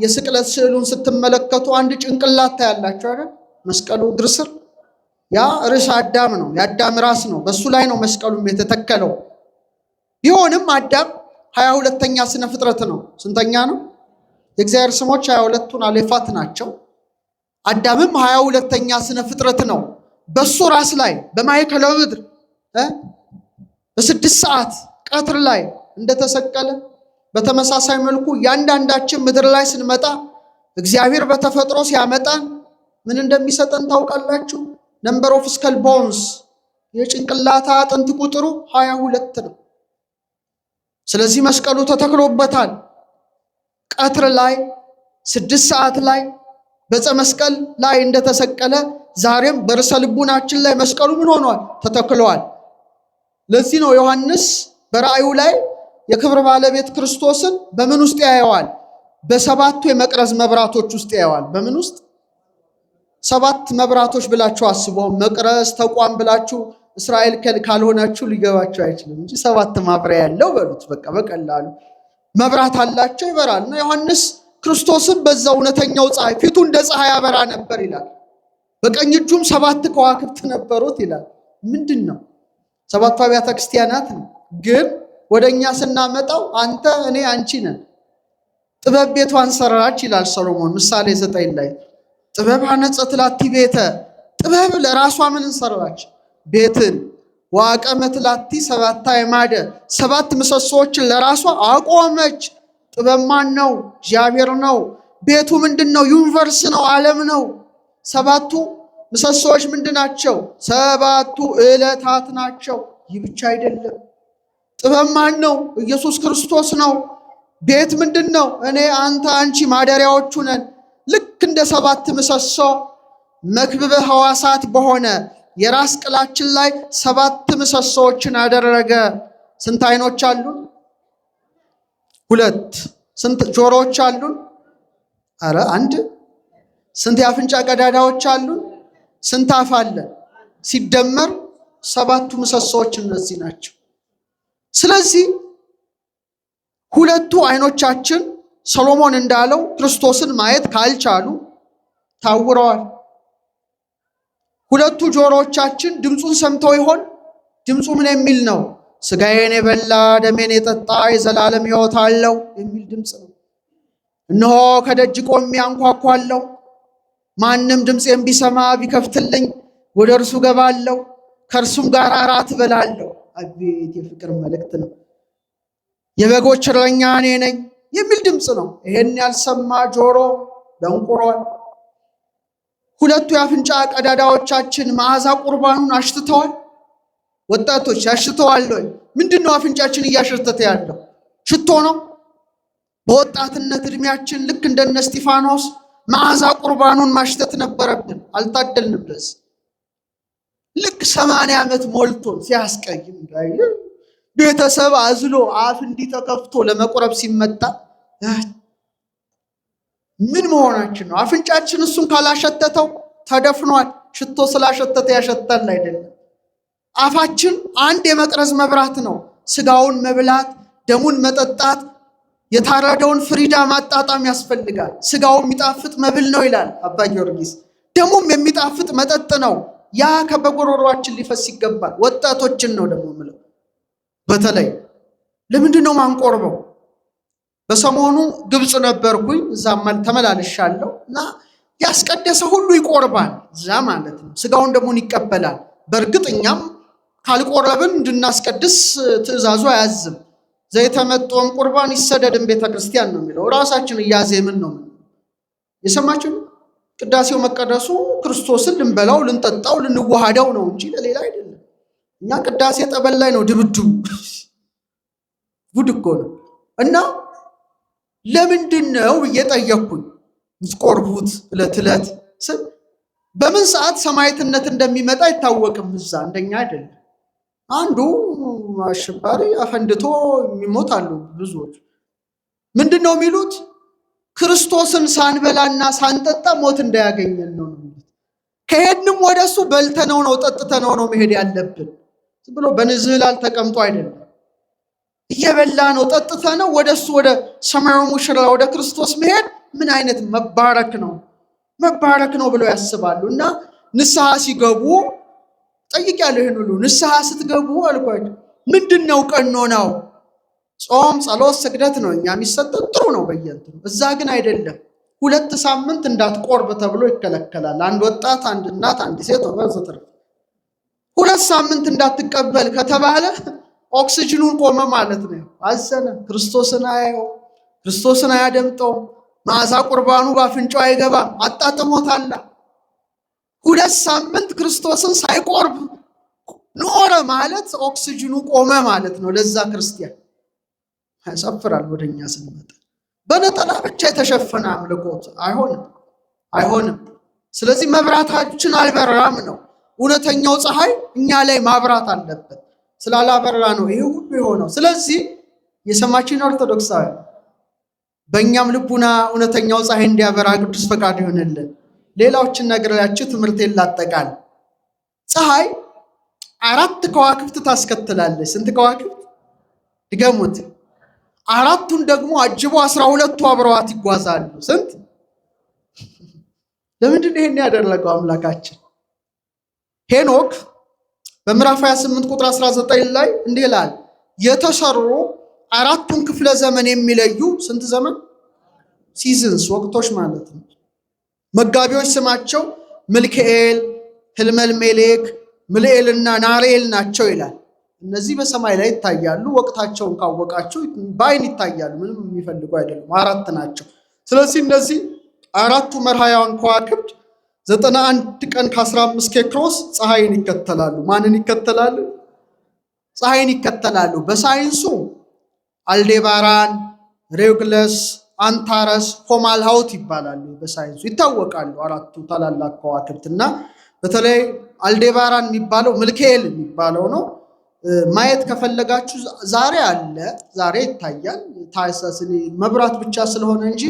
የስቅለት ስዕሉን ስትመለከቱ አንድ ጭንቅላት ታያላችሁ አይደል? መስቀሉ እግር ስር ያ ርዕሰ አዳም ነው፣ የአዳም ራስ ነው። በሱ ላይ ነው መስቀሉም የተተከለው። ቢሆንም አዳም 22ኛ ስነ ፍጥረት ነው። ስንተኛ ነው? የእግዚአብሔር ስሞች 22ቱን አሌፋት ናቸው። አዳምም 22ኛ ስነ ፍጥረት ነው። በሱ ራስ ላይ በማዕከለ ምድር በ6 ሰዓት ቀትር ላይ እንደተሰቀለ በተመሳሳይ መልኩ ያንዳንዳችን ምድር ላይ ስንመጣ እግዚአብሔር በተፈጥሮ ሲያመጣን ምን እንደሚሰጠን ታውቃላችሁ? ነምበር ኦፍ ስከል ቦንስ የጭንቅላታ አጥንት ቁጥሩ 22 ነው። ስለዚህ መስቀሉ ተተክሎበታል። ቀትር ላይ 6 ሰዓት ላይ በዕፀ መስቀል ላይ እንደተሰቀለ ዛሬም በርዕሰ ልቡናችን ላይ መስቀሉ ምን ሆኗል? ተተክሏል። ለዚህ ነው ዮሐንስ በራእዩ ላይ የክብር ባለቤት ክርስቶስን በምን ውስጥ ያየዋል? በ7ቱ የመቅረዝ መብራቶች ውስጥ ያየዋል። በምን ውስጥ? 7 መብራቶች ብላችሁ አስቡ። መቅረዝ ተቋም ብላችሁ እስራኤል ካልሆናችሁ ሊገባችሁ አይችልም እንጂ 7 ማብሪያ ያለው በሉት። በቃ በቀላሉ መብራት አላቸው፣ ይበራል። እና ዮሐንስ ክርስቶስን በዛ እውነተኛው ፀሐይ ፊቱ እንደ ፀሐይ ያበራ ነበር ይላል። በቀኝ እጁም 7 ከዋክብት ነበሩት ይላል። ምንድን ነው? 7 አብያተ ክርስቲያናት ነው። ግን ወደኛ ስናመጣው አንተ እኔ አንቺ ነን። ጥበብ ቤቷን ሰራች ይላል ሰሎሞን ምሳሌ 9 ላይ። ጥበብ አነጸት ላቲ ቤተ፣ ጥበብ ለራሷ ምን ሰራች? ቤትን። ዋቀመት ላቲ 7 አዕማደ፣ 7 ምሰሶዎችን ለራሷ አቆመች። ጥበብ ማን ነው? እግዚአብሔር ነው። ቤቱ ምንድነው? ዩኒቨርስ ነው፣ ዓለም ነው። 7ቱ ምሰሶዎች ምንድናቸው? 7ቱ ዕለታት ናቸው። ይህ ብቻ አይደለም። ጥበብ ማን ነው? ኢየሱስ ክርስቶስ ነው። ቤት ምንድነው? እኔ አንተ አንቺ ማደሪያዎቹ ነን። ልክ እንደ 7 ምሰሶ መክብበ ሕዋሳት በሆነ የራስ ቅላችን ላይ 7 ምሰሶዎችን አደረገ። ስንት አይኖች አሉን? 2። ስንት ጆሮዎች አሉን? አረ 1። ስንት የአፍንጫ ቀዳዳዎች አሉን? ስንት አፍ አለ? ሲደመር 7ቱ ምሰሶዎች እነዚህ ናቸው። ስለዚህ 2ቱ አይኖቻችን ሰሎሞን እንዳለው ክርስቶስን ማየት ካልቻሉ ታውረዋል። 2ቱ ጆሮዎቻችን ድምፁን ሰምተው ይሆን? ድምፁ ምን የሚል ነው? ስጋዬን የበላ ደሜን የጠጣ የዘላለም ሕይወት አለው የሚል ድምፅ ነው። እነሆ ከደጅ ቆሜ አንኳኳለሁ፣ ማንም ድምፄን ቢሰማ ቢከፍትልኝ ወደ እርሱ ገባለሁ፣ ከእርሱም ጋር እራት እበላለሁ። አቤት የፍቅር መልእክት ነው። የበጎች እረኛ እኔ ነኝ የሚል ድምፅ ነው። ይሄን ያልሰማ ጆሮ ደንቁሯል። ሁለቱ የአፍንጫ ቀዳዳዎቻችን መዓዛ ቁርባኑን አሽትተዋል። ወጣቶች አሽትተዋል ወይ? ምንድነው አፍንጫችን እያሸተተ ያለው? ሽቶ ነው? በወጣትነት እድሜያችን ልክ እንደነ እስጢፋኖስ መዓዛ ቁርባኑን ማሽተት ነበረብን። አልታደልንም። ድረስ ልክ 80 ዓመት ሞልቶን ሲያስቀይም ቤተሰብ አዝሎ አፍ እንዲህ ተከፍቶ ለመቁረብ ሲመጣ ምን መሆናችን ነው? አፍንጫችን እሱን ካላሸተተው ተደፍኗል። ሽቶ ስላሸተተ ያሸታል አይደለም። አፋችን አንድ የመቅረዝ መብራት ነው። ስጋውን መብላት፣ ደሙን መጠጣት፣ የታረደውን ፍሪዳ ማጣጣም ያስፈልጋል። ስጋው የሚጣፍጥ መብል ነው ይላል አባ ጊዮርጊስ። ደሙም የሚጣፍጥ መጠጥ ነው። ያ ከበጎሮሯችን ሊፈስ ይገባል። ወጣቶችን ነው ደግሞ ምለው። በተለይ ለምንድን ነው ማንቆርበው? በሰሞኑ ግብጽ ነበርኩኝ። እዛም ተመላልሻለሁ እና ያስቀደሰ ሁሉ ይቆርባል እዛ ማለት ነው። ስጋውን ደሙን ይቀበላል። በእርግጥኛም ካልቆረብን እንድናስቀድስ ትእዛዙ አያዝም። ዘይተመጦም ቁርባን ይሰደድን ቤተክርስቲያን ነው የሚለው። ራሳችን እያዜምን ነው የሰማችሁ። ቅዳሴው መቀደሱ ክርስቶስን ልንበላው ልንጠጣው ልንዋሃደው ነው እንጂ ለሌላ አይደለም። እኛ ቅዳሴ ጠበል ላይ ነው ድብድቡ። ጉድ እኮ ነው። እና ለምንድን ነው እየጠየቅኩኝ ምትቆርቡት ዕለት ዕለት ስል በምን ሰዓት ሰማዕትነት እንደሚመጣ አይታወቅም። እዛ እንደኛ አይደለም። አንዱ አሸባሪ አፈንድቶ የሚሞት አሉ ብዙዎች። ምንድን ነው የሚሉት? ክርስቶስን ሳንበላና ሳንጠጣ ሞት እንዳያገኘን ነው የሚሉት። ከሄድንም ወደሱ በልተነው ነው ጠጥተነው ነው መሄድ ያለብን። ዝም ብሎ በንዝህላል ተቀምጦ አይደለም። እየበላ ነው ጠጥተነው ወደሱ ወደ ሰማያዊ ሙሽራ ወደ ክርስቶስ መሄድ ምን አይነት መባረክ ነው! መባረክ ነው ብለው ያስባሉ። እና ንስሐ ሲገቡ ጠይቄያለሁ። ይሄን ሁሉ ንስሐ ስትገቡ አልኳቸው ምንድነው ቀኖናው? ጾም፣ ጸሎት፣ ስግደት ነው እኛ የሚሰጠን ጥሩ ነው በየእንትኑ። እዛ ግን አይደለም። 2 ሳምንት እንዳትቆርብ ተብሎ ይከለከላል። አንድ ወጣት፣ አንድ እናት፣ አንድ ሴት ወዘተ 2 ሳምንት እንዳትቀበል ከተባለ ኦክሲጅኑን ቆመ ማለት ነው። አዘነ። ክርስቶስን አያየው፣ ክርስቶስን አያደምጠው፣ መዓዛ ቁርባኑ በአፍንጫው አይገባም። አጣጥሞታል። 2 ሳምንት ክርስቶስን ሳይቆርብ ኖረ ማለት ኦክሲጅኑ ቆመ ማለት ነው። ለዛ ክርስቲያን ያሳፍራል። ወደኛ ስንመጣ በነጠላ ብቻ የተሸፈነ አምልኮት አይሆንም። ስለዚህ መብራታችን አልበራም ነው። እውነተኛው ፀሐይ እኛ ላይ ማብራት አለበት። ስላላበራ ነው ይሄ ሁሉ የሆነው። ስለዚህ የሰማችን ኦርቶዶክሳዊ በእኛም ልቡና እውነተኛው ፀሐይ እንዲያበራ ቅዱስ ፈቃድ ይሆንልን። ሌላዎችን ነግሬያችሁ ትምህርቴን ላጠቃል። ፀሐይ 4 ከዋክብት ታስከትላለች። ስንት ከዋክብት? ድገሙት። 4ቱን ደግሞ አጅቦ 12ቱ አብረዋት ይጓዛሉ። ስንት? ለምንድን ነው ይሄን ያደረገው አምላካችን? ሄኖክ በምዕራፍ 28 ቁጥር 19 ላይ እንዲህ ይላል፣ የተሰሩ 4ቱን ክፍለ ዘመን የሚለዩ ስንት ዘመን? ሲዝንስ፣ ወቅቶች ማለት ነው። መጋቢዎች ስማቸው ምልክኤል፣ ህልመልሜሌክ፣ ምልኤልና ናሬል ናቸው ይላል። እነዚህ በሰማይ ላይ ይታያሉ። ወቅታቸውን ካወቃቸው በአይን ይታያሉ። ምንም የሚፈልጉ አይደለም። 4 ናቸው። ስለዚህ እነዚህ 4ቱ መርሃውያን ከዋክብት 91 ቀን ከ15 ኬክሮስ ፀሐይን ይከተላሉ። ማንን ይከተላሉ? ፀሐይን ይከተላሉ። በሳይንሱ አልዴባራን፣ ሬጉለስ፣ አንታረስ፣ ፎማልሃውት ይባላሉ። በሳይንሱ ይታወቃሉ 4ቱ ታላላቅ ከዋክብት እና በተለይ አልዴባራን የሚባለው ምልክኤል የሚባለው ነው። ማየት ከፈለጋችሁ ዛሬ አለ፣ ዛሬ ይታያል። ታይሰስን መብራት ብቻ ስለሆነ እንጂ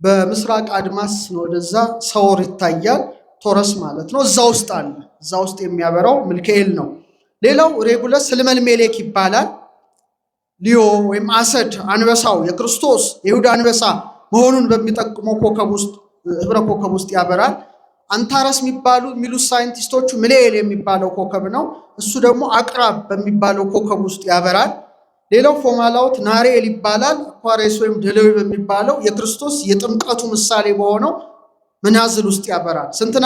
በምስራቅ አድማስ ነው ወደዛ ሰውር ይታያል። ቶረስ ማለት ነው። እዛ ውስጥ አለ። እዛ ውስጥ የሚያበራው ምልክኤል ነው። ሌላው ሬጉለስ ህልመልሜሌክ ይባላል። ሊዮ ወይም አሰድ አንበሳው የክርስቶስ የይሁዳ አንበሳ መሆኑን በሚጠቅመው ኮከብ ውስጥ ህብረ ኮከብ ውስጥ ያበራል። አንታረስ የሚሉት ሳይንቲስቶቹ ምልኤል የሚባለው ኮከብ ነው። እሱ ደግሞ አቅራብ በሚባለው ኮከብ ውስጥ ያበራል። ሌላው ፎማላውት ናሬል ይባላል። አኳሪየስ ወይም ደለዊ በሚባለው የክርስቶስ የጥምቀቱ ምሳሌ በሆነው መናዝል ውስጥ ያበራል። ስንት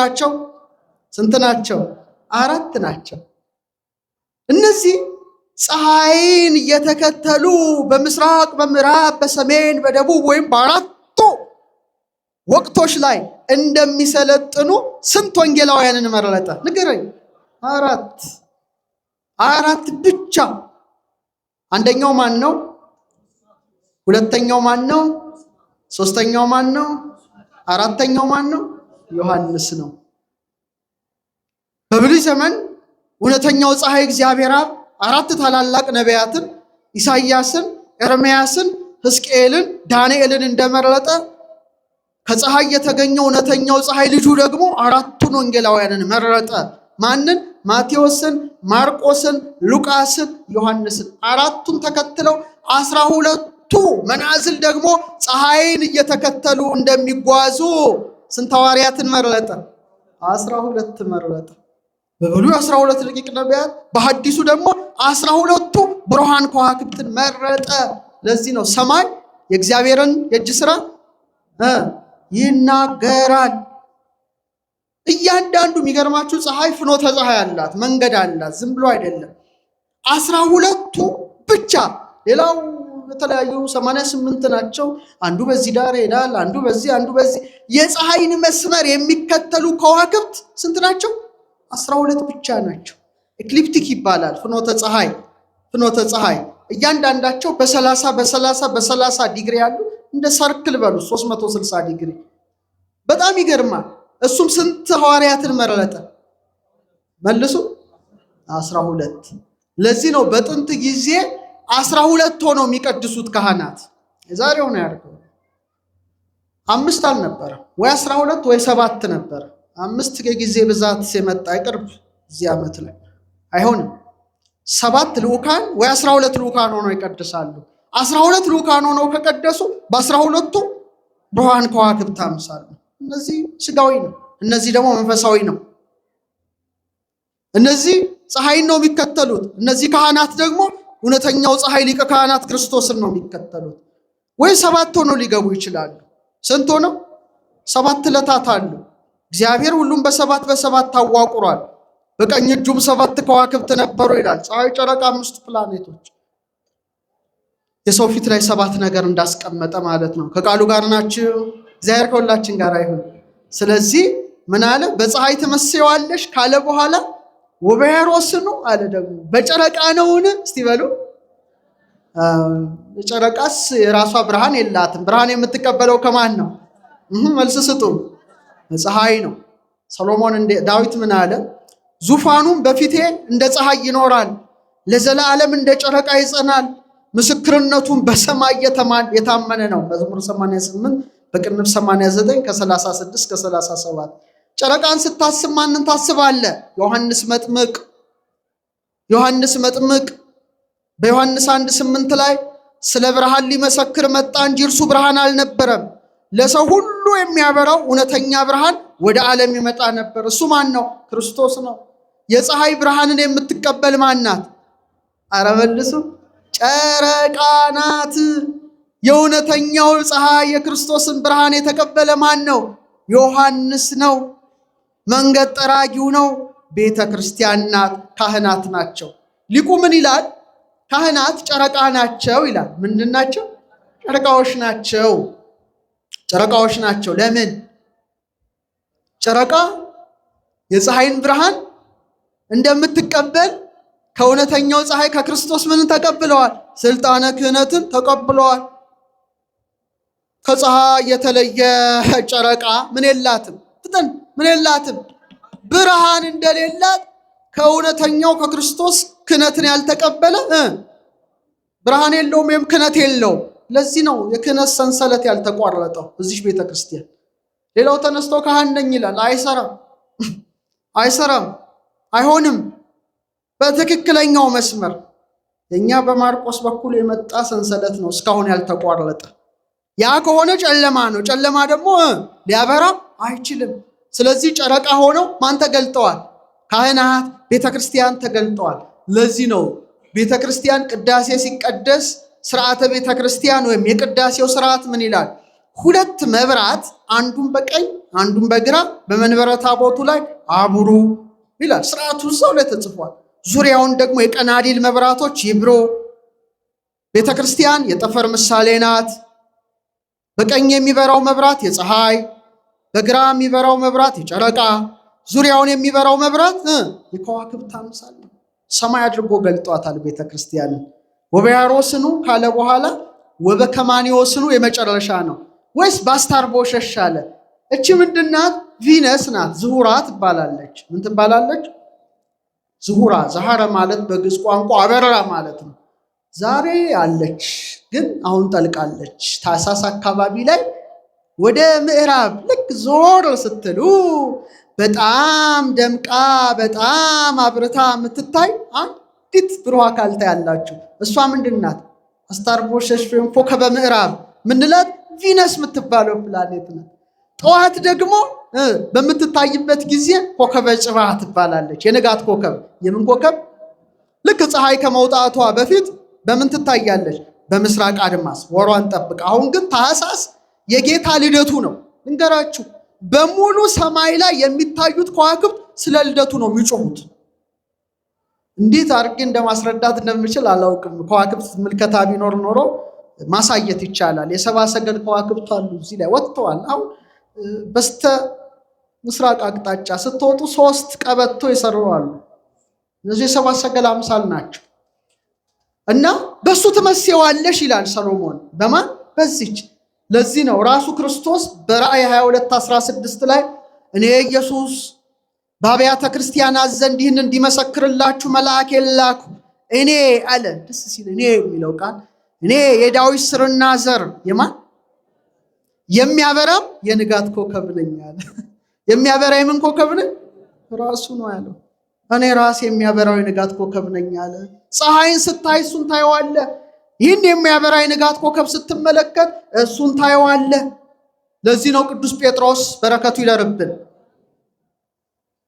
ናቸው? 4 ናቸው። እነዚህ ፀሐይን እየተከተሉ በምስራቅ፣ በምዕራብ፣ በሰሜን፣ በደቡብ ወይም በአራቱ ወቅቶች ላይ እንደሚሰለጥኑ ስንት ወንጌላውያንን መረጠ? ንገረኝ። አራት ብቻ። አንደኛው ማን ነው? ሁለተኛው ማን ነው? ሶስተኛው ማን ነው? አራተኛው ማን ነው? ዮሐንስ ነው። በብሉይ ዘመን እውነተኛው ፀሐይ እግዚአብሔር አብ አራት ታላላቅ ነቢያትን ኢሳይያስን፣ ኤርምያስን፣ ሕዝቅኤልን፣ ዳንኤልን እንደመረጠ ከፀሐይ የተገኘው እውነተኛው ፀሐይ ልጁ ደግሞ አራቱን ወንጌላውያንን መረጠ። ማንን? ማቴዎስን፣ ማርቆስን፣ ሉቃስን፣ ዮሐንስን። አራቱን ተከትለው 12ቱ መናዝል ደግሞ ፀሐይን እየተከተሉ እንደሚጓዙ ስንት ሐዋርያትን መረጠ? 12 መረጠ። በብሉይ 12 ደቂቅ ነቢያት፣ በሐዲሱ ደግሞ 12ቱ ብሩሃን ከዋክብትን መረጠ። ለዚህ ነው ሰማይ የእግዚአብሔርን የእጅ ሥራ ይናገራል። እያንዳንዱ የሚገርማችሁ ፀሐይ ፍኖተ ፀሐይ አላት፣ መንገድ አላት፣ ዝም ብሎ አይደለም። 12ቱ ብቻ። ሌላው የተለያዩ 88 ናቸው። አንዱ በዚህ ዳር ይሄዳል፣ አንዱ በዚህ፣ አንዱ በዚህ። የፀሐይን መስመር የሚከተሉ ከዋክብት ስንት ናቸው? 12 ብቻ ናቸው። ኤክሊፕቲክ ይባላል ፍኖተ ፀሐይ እያንዳንዳቸው በ30 ዲግሪ ያሉ እንደ ሰርክል በሉ 360 ዲግሪ። በጣም ይገርማል። እሱም ስንት ሐዋርያትን መረጠ? መልሱ 12። ለዚህ ነው በጥንት ጊዜ 12 ሆነው የሚቀድሱት ካህናት። የዛሬው ነው ያደርገው 5 አልነበረ ወይ 12 ወይ 7 ነበረ። 5 የጊዜ ብዛት ሲመጣ ቅርብ እዚህ ዓመት ላይ አይሆንም። 7 ልኡካን ወይ 12 ልኡካን ሆነው ይቀድሳሉ። 12 ልኡካን ሆነው ከቀደሱ በ12ቱ ብሩሃን ከዋክብት አምሳል ነው። እነዚህ ስጋዊ ነው፣ እነዚህ ደግሞ መንፈሳዊ ነው። እነዚህ ፀሐይን ነው የሚከተሉት። እነዚህ ካህናት ደግሞ እውነተኛው ፀሐይ ሊቀ ካህናት ክርስቶስን ነው የሚከተሉት። ወይ 7 ሆነው ሊገቡ ይችላሉ። ስንት ሆነው? 7 ዕለታት አሉ። እግዚአብሔር ሁሉም በሰባት ታዋቁሯል። በቀኝ እጁም 7 ከዋክብት ነበሩ ይላል። ፀሐይ፣ ጨረቃ፣ 5 ፕላኔቶች። የሰው ፊት ላይ 7 ነገር እንዳስቀመጠ ማለት ነው። ከቃሉ ጋር ናችሁ። እግዚአብሔር ከሁላችን ጋር ይሁን። ስለዚህ ምን አለ? በፀሐይ ትመስዪዋለሽ ካለ በኋላ ወበያሮስ ነው አለ። ደግሞ በጨረቃ ነውን? እስቲ በሉ። ጨረቃስ የራሷ ብርሃን የላትም። ብርሃን የምትቀበለው ከማን ነው? መልስ ስጡ። ፀሐይ ነው። ሰሎሞን ዳዊት ምን አለ? ዙፋኑም በፊቴ እንደ ፀሐይ ይኖራል፣ ለዘላለም እንደ ጨረቃ ይጸናል፣ ምስክርነቱም በሰማይ የታመነ ነው። መዝሙር 88 በቅንፍ 89 ከ36 ከ37። ጨረቃን ስታስብ ማንን ታስባለ? ዮሐንስ መጥምቅ በዮሐንስ 1:8 ላይ ስለ ብርሃን ሊመሰክር መጣ እንጂ እርሱ ብርሃን አልነበረም፣ ለሰው ሁሉ የሚያበራው እውነተኛ ብርሃን ወደ ዓለም ይመጣ ነበር። እሱ ማን ነው? ክርስቶስ ነው። የፀሐይ ብርሃንን የምትቀበል ማን ናት? ኧረ መልሱ። ጨረቃ ናት። የእውነተኛው ፀሐይ የክርስቶስን ብርሃን የተቀበለ ማን ነው? ዮሐንስ ነው። መንገድ ጠራጊው ነው። ቤተ ክርስቲያን ናት። ካህናት ናቸው። ሊቁ ምን ይላል? ካህናት ጨረቃ ናቸው ይላል። ምንድን ናቸው? ጨረቃዎች ናቸው። ለምን? ጨረቃ የፀሐይን ብርሃን እንደምትቀበል ከእውነተኛው ፀሐይ ከክርስቶስ ምን ተቀብለዋል? ስልጣነ ክህነትን ተቀብለዋል። ከፀሐይ የተለየ ጨረቃ ምን የላትም? ምን የላትም? ብርሃን እንደሌላት ከእውነተኛው ከክርስቶስ ክህነትን ያልተቀበለ ብርሃን የለውም ወይም ክህነት የለውም። ለዚህ ነው የክህነት ሰንሰለት ያልተቋረጠው እዚህ ቤተ ክርስቲያን። ሌላው ተነስቶ ካህን ነኝ ይላል። አይሰራም፣ አይሆንም። በትክክለኛው መስመር የኛ በማርቆስ በኩል የመጣ ሰንሰለት ነው እስካሁን ያልተቋረጠ። ያ ከሆነ ጨለማ ነው። ጨለማ ደግሞ ሊያበራ አይችልም። ስለዚህ ጨረቃ ሆነው ማን ተገልጠዋል? ካህናት፣ ቤተ ክርስቲያን ተገልጠዋል። ለዚህ ነው ቤተ ክርስቲያን ቅዳሴ ሲቀደስ ስርዓተ ቤተ ክርስቲያን ወይም የቅዳሴው ስርዓት ምን ይላል? 2 መብራት አንዱን በቀኝ አንዱን በግራ በመንበረ ታቦቱ ላይ አብሩ ይላል። ስርዓቱ እዛው ላይ ተጽፏል። ዙሪያውን ደግሞ የቀናዲል መብራቶች ይብሩ። ቤተክርስቲያን የጠፈር ምሳሌ ናት። በቀኝ የሚበራው መብራት የፀሐይ፣ በግራ የሚበራው መብራት የጨረቃ፣ ዙሪያውን የሚበራው መብራት የከዋክብት አምሳል ነው። ሰማይ አድርጎ ገልጧታል ቤተክርስቲያንን። ወበያሮስኑ ካለ በኋላ ወበከማኒዮስኑ የመጨረሻ ነው ወይስ ባስታርቦሸሽ አለ? እቺ ምንድናት? ቪነስ ናት። ዝሁራ ትባላለች። ምን ትባላለች? ዝሁራ። ዛሃረ ማለት በግዕዝ ቋንቋ አበራ ማለት ነው። ዛሬ አለች ግን አሁን ጠልቃለች። ታኅሳስ አካባቢ ላይ ወደ ምዕራብ ልክ ዞር ስትሉ በጣም ደምቃ በጣም አብርታ የምትታይ አንዲት ብሩህ አካል ታያላችሁ። እሷ ምንድናት? አስታርቦሸሽ ወይም ኮከበ ምዕራብ ምንላት ቪነስ የምትባለው ፕላኔት ናት። ጠዋት ደግሞ በምትታይበት ጊዜ ኮከበ ጽባህ ትባላለች። የንጋት ኮከብ። የምን ኮከብ? ልክ ፀሐይ ከመውጣቷ በፊት በምን ትታያለች? በምስራቅ አድማስ ወሯን ጠብቃ። አሁን ግን ታኅሳስ የጌታ ልደቱ ነው። እንገራችሁ በሙሉ ሰማይ ላይ የሚታዩት ከዋክብት ስለ ልደቱ ነው የሚጮሁት። እንዴት አድርጌ እንደማስረዳት እንደምችል አላውቅም። ከዋክብት ምልከታ ቢኖር ኖሮ ማሳየት ይቻላል። የሰብአ ሰገል ከዋክብት አሉ እዚህ ላይ ወጥተዋል። አሁን በስተ ምስራቅ አቅጣጫ ስትወጡ 3 ቀበቶ ይሰራሉ። እነዚህ የሰብአ ሰገል አምሳል ናቸው። እና በሱ ትመስየዋለሽ ይላል ሰሎሞን። በማን? በዚች። ለዚህ ነው ራሱ ክርስቶስ በራእይ 22:16 ላይ እኔ ኢየሱስ በአብያተ ክርስቲያናት ዘንድ ይህን እንዲመሰክርላችሁ መልአኬን ላኩ። እኔ አለ። ደስ ሲል እኔ የሚለው ቃል እኔ የዳዊት ስርና ዘር የማን? የሚያበራም የንጋት ኮከብ ነኝ አለ። የሚያበራ የምን ኮከብ ነኝ? ራሱ ነው ያለው። እኔ ራሴ የሚያበራው የንጋት ኮከብ ነኝ አለ። ፀሐይን ስታይ እሱን ታየዋለህ። ይህን የሚያበራ የንጋት ኮከብ ስትመለከት እሱን ታየዋለህ። ለዚህ ነው ቅዱስ ጴጥሮስ በረከቱ ይደርብን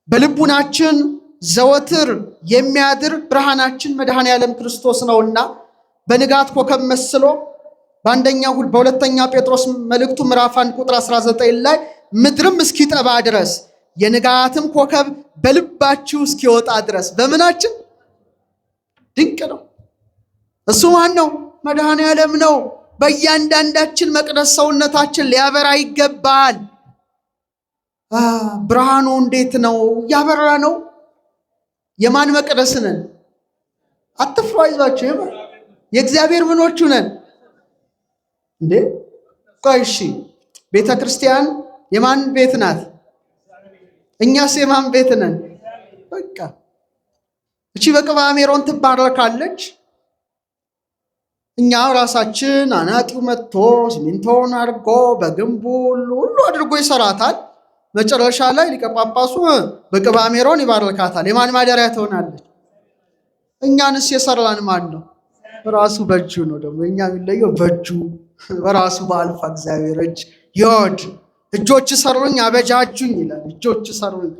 በልቡናችን ዘወትር የሚያድር ብርሃናችን መድኃኔ ዓለም ክርስቶስ ነውና በንጋት ኮከብ መስሎ በሁለተኛ ጴጥሮስ መልእክቱ ምዕራፍ 1 ቁጥር 19 ላይ ምድርም እስኪጠባ ድረስ የንጋትም ኮከብ በልባችሁ እስኪወጣ ድረስ በምናችን ድንቅ ነው። እሱ ማን ነው? መድኃኔ ዓለም ነው። በእያንዳንዳችን መቅደስ ሰውነታችን ሊያበራ ይገባል። ብርሃኑ እንዴት ነው? እያበራ ነው። የማን መቅደስ ነን? አትፍሩ፣ አይዟችሁ። የእግዚአብሔር ምኖቹ ነን እንዴ? ቆይ እሺ፣ ቤተ ክርስቲያን የማን ቤት ናት? እኛስ የማን ቤት ነን? በቃ እቺ በቅባ ሜሮን ትባረካለች። እኛ ራሳችን አናጢው መጥቶ ሲሚንቶን አድርጎ በግንቡ ሁሉ አድርጎ ይሰራታል። መጨረሻ ላይ ሊቀ ጳጳሱ በቅባ ሜሮን ይባርካታል። የማን ማደሪያ ትሆናለች? እኛንስ የሰራን ማን ነው? ራሱ በእጁ ነው። ደግሞ እኛ የሚለየው በእጁ በራሱ በአልፋ እግዚአብሔር እጅ ይወድ እጆች ሰሩኝ አበጃጁኝ ይላል። እጆች ሰሩኝ።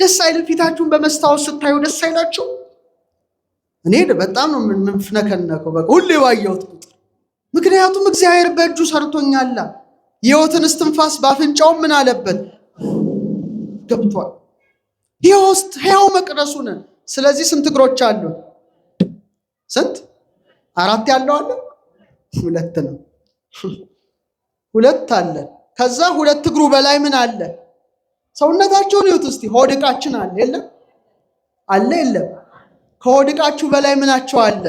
ደስ አይልም? ፊታችሁን በመስታወት ስታዩ ደስ አይላችሁ? እኔ በጣም ነው የምንፍነከነከው በቃ ሁሌ ባየሁት ቁጥር። ምክንያቱም እግዚአብሔር በእጁ ሰርቶኛል። የሕይወትን እስትንፋስ ባፍንጫው ምን አለበት ገብቷል። ሕያው መቅደሱ ነን። ስለዚህ ስንት እግሮች አሉ? ስንት? 4 ያለው አለ? 2 ነው። 2 አለ። ከዛ 2 እግሩ በላይ ምን አለ? ሰውነታቸውን ይሁት እስቲ። ሆድ ዕቃችን አለ የለም? አለ የለም? ከሆድ ዕቃችሁ በላይ ምናቸው አለ?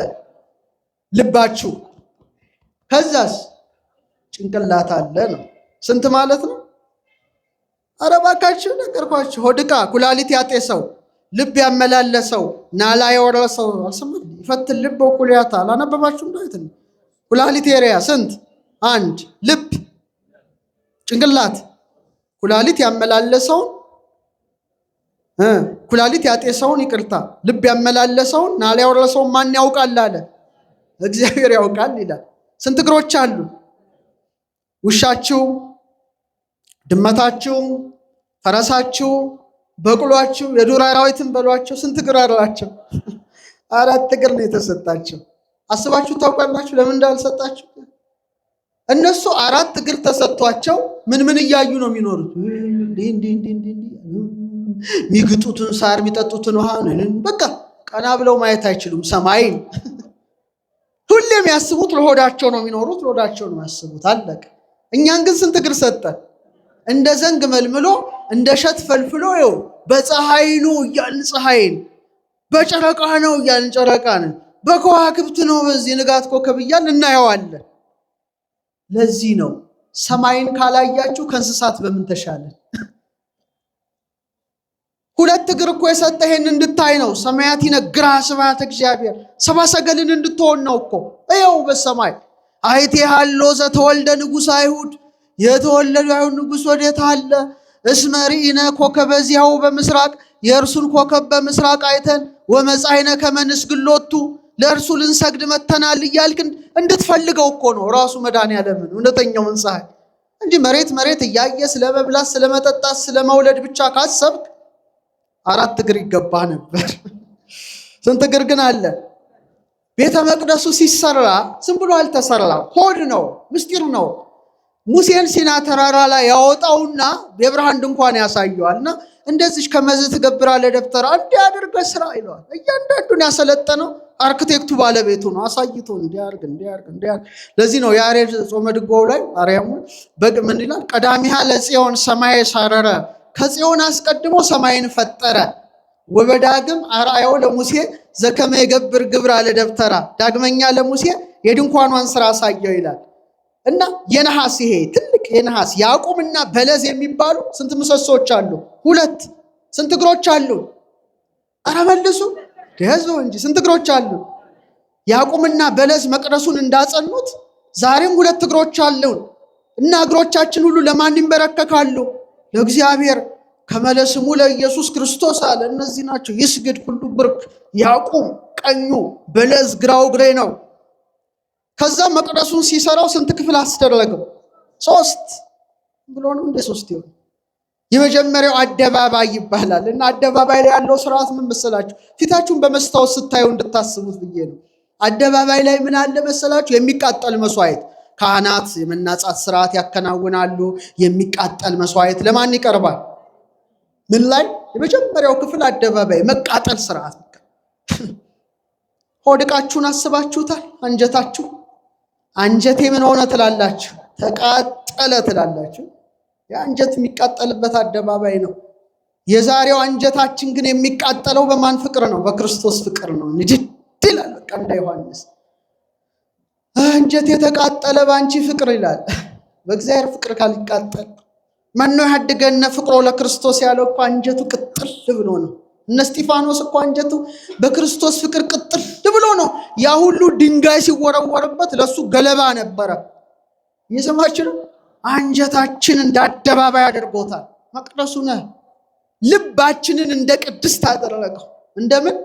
ልባችሁ። ከዛስ ጭንቅላት አለ ነው። ስንት ማለት ነው? ኧረ እባካችሁ ነገርኳችሁ። ሆድ ዕቃ ኩላሊት ያጤሰው ልብ ያመላለሰው ናላ የወረሰው አልሰማም። ይፈትን ልብ ወኩልያታ አላነበባችሁም? ዳዊት ኩላሊት ኤሪያ ስንት? 1 ልብ ጭንቅላት ኩላሊት ያመላለሰውን ኩላሊት ያጤሰውን ይቅርታ ልብ ያመላለሰውን ናላ የወረሰውን ማን ያውቃል አለ? እግዚአብሔር ያውቃል ይላል። ስንት እግሮች አሉ? ውሻችሁ፣ ድመታችሁ፣ ፈረሳችሁ፣ በቅሏችሁ፣ የዱር አራዊትን በሏቸው ስንት እግር አላቸው? 4 እግር ነው የተሰጣቸው። አስባችሁ ታውቃላችሁ ለምን እንዳልሰጣችሁ? እነሱ 4 እግር ተሰጥቷቸው ምን እያዩ ነው የሚኖሩት? የሚግጡትን ሳር የሚጠጡትን ውሃ በቃ ቀና ብለው ማየት አይችሉም ሰማይን። ሁሌም ያስቡት ለሆዳቸው ነው የሚኖሩት፣ ለሆዳቸው ነው ያስቡት። አለቀ። እኛን ግን ስንት እግር ሰጠን? እንደ ዘንግ መልምሎ እንደ እሸት ፈልፍሎ ይኸው በፀሐይ ነው እያልን ፀሐይን፣ በጨረቃ ነው እያልን ጨረቃን፣ በከዋክብት ነው በዚህ ንጋት ኮከብ እያልን እናየዋለን። ለዚህ ነው ሰማይን ካላያችሁ ከእንስሳት በምን ተሻለን? ሁለት እግር እኮ የሰጠ ይሄን እንድታይ ነው። ሰማያት ይነግራ ስብሐተ እግዚአብሔር፣ ሰብአ ሰገልን እንድትሆን ነው እኮ። ይኸው በሰማይ አይቴሃሎ ዘተወልደ ንጉሥ አይሁድ፣ የተወለደ አይሁድ ንጉሥ ወዴት አለ? እስመ ርኢነ ኮከበ ዚአሁ በምስራቅ፣ የእርሱን ኮከብ በምስራቅ አይተን ወመጻእይነ ከመ ንስግድ ሎቱ፣ ለእርሱ ልንሰግድ መተናል እያልክ እንድትፈልገው እኮ ነው ራሱ መድኃኒዓለምን እውነተኛውን ፀሐይ እንጂ መሬት እያየ ስለ መብላት ስለ መጠጣት ስለ መውለድ ብቻ ካሰብክ 4 እግር ይገባ ነበር። ስንት እግር ግን አለ? ቤተ መቅደሱ ሲሰራ ዝም ብሎ አልተሰራም። ኮድ ነው፣ ምስጢር ነው። ሙሴን ሲና ተራራ ላይ ያወጣውና የብርሃን ድንኳን ያሳየዋልና እንደዚህ ከመዝ ትገብራለህ ደብተራ እንዲህ አድርገህ ስራ ይለዋል። እያንዳንዱን ያሰለጠነው አርክቴክቱ ባለቤቱ ነው። አሳይቶ እንዲያርግ። ለዚህ ነው ያሬድ ጾመ ድጓው ላይ ማርያም ምን ይላል? ቀዳሚሃ ለጽዮን ሰማይ ሳረረ፣ ከጽዮን አስቀድሞ ሰማይን ፈጠረ። ወበዳግም አርአያው ለሙሴ ዘከመ የገብር ግብር አለ ደብተራ፣ ዳግመኛ ለሙሴ የድንኳኗን ስራ አሳየው ይላል። እና የነሐስ ይሄ ትልቅ የነሐስ ያዕቆብና በለዝ የሚባሉ ስንት ምሰሶች አሉ? 2። ስንት እግሮች አሉ? ኧረ መልሱ ደህዘው እንጂ ስንት እግሮች አሉ? ያዕቆብና በለዝ መቅደሱን እንዳጸኑት ዛሬም 2 እግሮች አሉን። እና እግሮቻችን ሁሉ ለማን ይንበረከካሉ? ለእግዚአብሔር። ከመለስሙ ለኢየሱስ ክርስቶስ አለ። እነዚህ ናቸው። ይስግድ ሁሉ ብርክ፣ ያዕቆብ ቀኙ፣ በለዝ ግራው እግሬ ነው። ከዛ መቅደሱን ሲሰራው ስንት ክፍል አስደረገው? 3 ብሎ ነው እንደ 3 ይሆን። የመጀመሪያው አደባባይ ይባላል። እና አደባባይ ላይ ያለው ስርዓት ምን መሰላችሁ? ፊታችሁን በመስታወት ስታዩ እንድታስቡት ብዬ ነው። አደባባይ ላይ ምን አለ መሰላችሁ? የሚቃጠል መስዋዕት። ካህናት የመናጻት ስርዓት ያከናውናሉ። የሚቃጠል መስዋዕት ለማን ይቀርባል? ምን ላይ? የመጀመሪያው ክፍል አደባባይ መቃጠል ስርዓት። ሆድቃችሁን አስባችሁታል? አንጀታችሁ አንጀቴ ምን ሆነ ትላላችሁ? ተቃጠለ ትላላችሁ። የአንጀት የሚቃጠልበት አደባባይ ነው። የዛሬው አንጀታችን ግን የሚቃጠለው በማን ፍቅር ነው? በክርስቶስ ፍቅር ነው። ንድድ ይላል በቃ እንደ ዮሐንስ አንጀት የተቃጠለ በአንቺ ፍቅር ይላል። በእግዚአብሔር ፍቅር ካልቃጠል ማን ነው ያድገነ ፍቅሮ ለክርስቶስ ያለው እኮ አንጀቱ ቅጥል ብሎ ነው። እነ እስጢፋኖስ እኮ አንጀቱ በክርስቶስ ፍቅር ቅጥል ብሎ ነው። ያ ሁሉ ድንጋይ ሲወረወርበት ለሱ ገለባ ነበረ። እየሰማችሁ ነው። አንጀታችን እንደ አደባባይ አድርጎታል። መቅደሱ ነው። ልባችንን እንደ ቅድስት አደረገው። እንደምን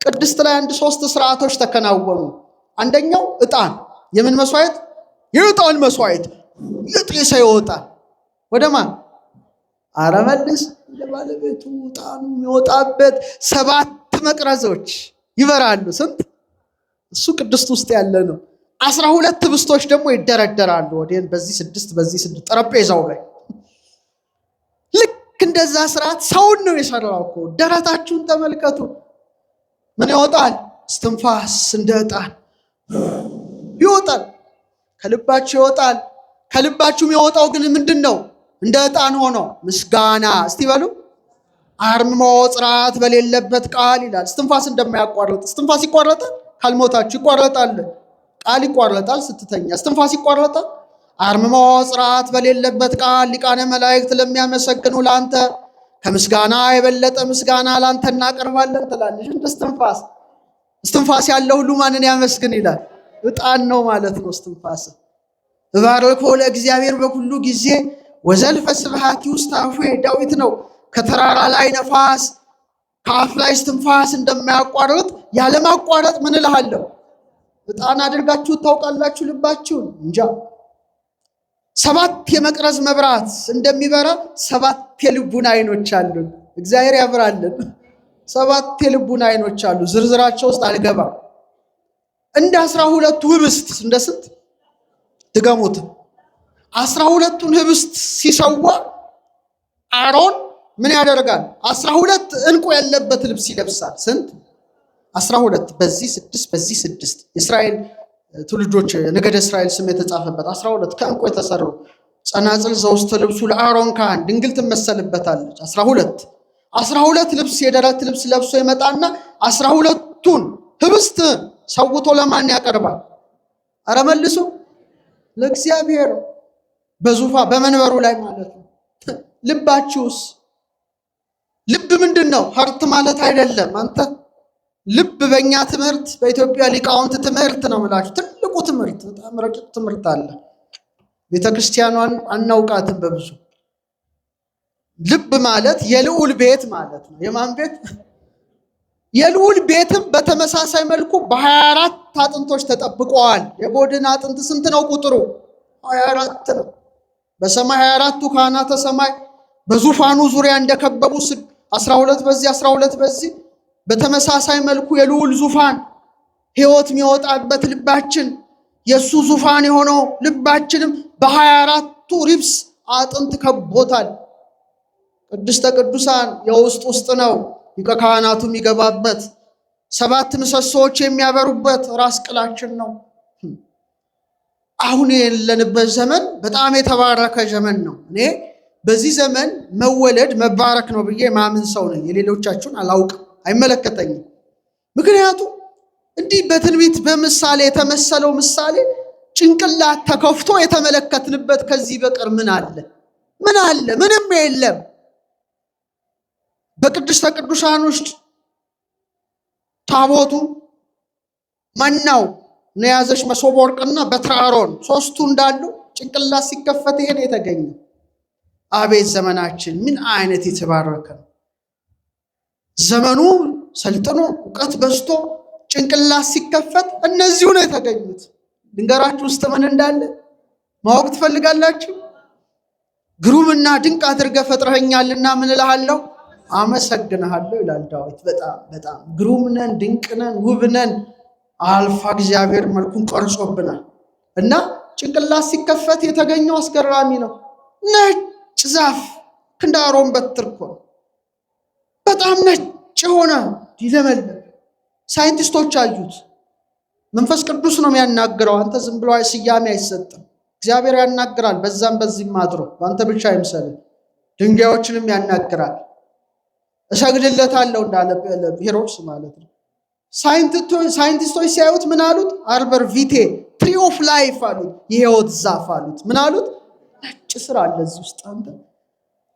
ቅድስት ላይ 3 ስርዓቶች ተከናወኑ። አንደኛው ዕጣን። የምን መስዋዕት? የዕጣን መስዋዕት። የጤሰ ይወጣል ወደ ማን? ኧረ መልስ ወደ ባለቤቱ። ዕጣኑ የሚወጣበት 7 መቅረዞች ይበራሉ። ስንት? እሱ ቅድስት ውስጥ ያለ ነው። 12 ህብስቶች ደግሞ ይደረደራሉ። ወዴን በዚህ 6 በዚህ 6 ጠረጴዛው ላይ። ልክ እንደዛ ስርዓት ሰውን ነው የሰራው እኮ። ደረታችሁን ተመልከቱ። ምን ይወጣል? እስትንፋስ እንደ ዕጣን ይወጣል። ከልባችሁ ይወጣል። ከልባችሁ የሚወጣው ግን ምንድነው? እንደ ዕጣን ሆኖ ምስጋና። እስቲ በሉ አርምሞ ጽራት በሌለበት ቃል ይላል። እስትንፋስ እንደማያቋርጥ። እስትንፋስ ይቋረጣል? ካልሞታችሁ ይቋረጣል። ቃል ይቋረጣል ስትተኛ። እስትንፋስ ይቋረጣል? አርምሞ ጽራት በሌለበት ቃል ሊቃነ መላእክት ለሚያመሰግኑ ላንተ ከምስጋና የበለጠ ምስጋና ላንተ እናቀርባለን ትላለች። እንደ እስትንፋስ። እስትንፋስ ያለው ሁሉ ማንን ያመስግን ይላል? ዕጣን ነው ማለት ነው እስትንፋስ። እባርኮ ለእግዚአብሔር በኩሉ ጊዜ ወዘልፈ ስብሐቲ ውስተ አፉየ። ዳዊት ነው። ከተራራ ላይ ነፋስ ከአፍ ላይ እስትንፋስ እንደማያቋርጥ ያለማቋረጥ ምን እልሃለሁ ዕጣን አድርጋችሁ ታውቃላችሁ ልባችሁን? እንጃ። 7 የመቅረዝ መብራት እንደሚበራ 7 የልቡና አይኖች አሉን። እግዚአብሔር ያብራልን። 7 የልቡና አይኖች አሉ። ዝርዝራቸው ውስጥ አልገባም። እንደ 12ቱ ህብስት እንደ ስንት ድገሙት? 12ቱን ህብስት ሲሰዋ አሮን ምን ያደርጋል? 12 ዕንቁ ያለበት ልብስ ይለብሳል። ስንት? 12 በዚህ 6 በዚህ 6 እስራኤል ትውልዶች ነገደ እስራኤል ስም የተጻፈበት 12 ከዕንቁ የተሰሩ ጸናጽል ዘውስተ ልብሱ ለአሮን ካህን ድንግል ትመሰልበታለች። 12 ልብስ የደረት ልብስ ለብሶ ይመጣና 12ቱን ህብስት ሰውቶ ለማን ያቀርባል? አረ መልሱ ለእግዚአብሔር በዙፋ በመንበሩ ላይ ማለት ነው። ልባችሁስ? ልብ ምንድነው? ሀርት ማለት አይደለም። አንተ ልብ በእኛ ትምህርት በኢትዮጵያ ሊቃውንት ትምህርት ነው የምላችሁ። ትልቁ ትምህርት በጣም ረቂቅ ትምህርት አለ። ቤተክርስቲያኗን አናውቃትም በብዙ። ልብ ማለት የልዑል ቤት ማለት ነው። የማን ቤት? የልዑል ቤትም በተመሳሳይ መልኩ በ24 አጥንቶች ተጠብቀዋል። የጎድን አጥንት ስንት ነው ቁጥሩ? 24 ነው። በሰማይ 24ቱ ካህናተ ሰማይ በዙፋኑ ዙሪያ እንደከበቡ 12 በዚህ 12 በዚህ በተመሳሳይ መልኩ የልዑል ዙፋን ሕይወት የሚወጣበት ልባችን የሱ ዙፋን የሆነው ልባችንም በ24ቱ ሪብስ አጥንት ከቦታል። ቅድስተ ቅዱሳን የውስጥ ነው። ሊቀ ካህናቱ የሚገባበት 7 ምሰሶዎች የሚያበሩበት ራስ ቅላችን ነው። አሁን የለንበት ዘመን በጣም የተባረከ ዘመን ነው። እኔ በዚህ ዘመን መወለድ መባረክ ነው ብዬ ማምን ሰው ነኝ። የሌሎቻችሁን አላውቅም፣ አይመለከተኝም። ምክንያቱም እንዲህ በትንቢት በምሳሌ የተመሰለው ምሳሌ ጭንቅላት ተከፍቶ የተመለከትንበት ከዚህ በቀር ምን አለ? ምን አለ? ምንም የለም። በቅድስተ ቅዱሳን ውስጥ ታቦቱ መናው ነያዘሽ መሶበ ወርቅና በትረ አሮን ሶስቱ እንዳሉ ጭንቅላት ሲከፈት ይሄን የተገኘው። አቤት ዘመናችን ምን አይነት የተባረከ ነው! ዘመኑ ሰልጥኖ እውቀት በዝቶ ጭንቅላት ሲከፈት እነዚሁ ነው የተገኙት። ድንገራችሁ ውስጥ ምን እንዳለ ማወቅ ትፈልጋላችሁ? ግሩምና ድንቅ አድርገህ ፈጥረኸኛልና ምን እልሃለሁ? አመሰግንሃለሁ ይላል ዳዊት። በጣም ግሩም ነን፣ ድንቅ ነን፣ ውብ ነን። አልፋ እግዚአብሔር መልኩን ቀርጾብናል እና ጭንቅላት ሲከፈት የተገኘው አስገራሚ ነው። ነጭ ዛፍ እንደ አሮን በትር እኮ ነው። በጣም ነጭ የሆነ ይለመልም። ሳይንቲስቶች አዩት። መንፈስ ቅዱስ ነው የሚያናግረው። አንተ ዝም ብሎ ስያሜ አይሰጥም። እግዚአብሔር ያናግራል። በዛም በዚህም አድሮ በአንተ ብቻ አይምሰልህ። ድንጋዮችንም ያናግራል። እሰግድለታለሁ እንዳለ ሄሮድስ ማለት ነው። ሳይንቲስቶች ሲያዩት ምን አሉት? አርበር ቪቴ ትሪ ኦፍ ላይፍ አሉት። የህይወት ዛፍ አሉት። ምን አሉት? ነጭ ስር አለ እዚህ ውስጥ አንተ።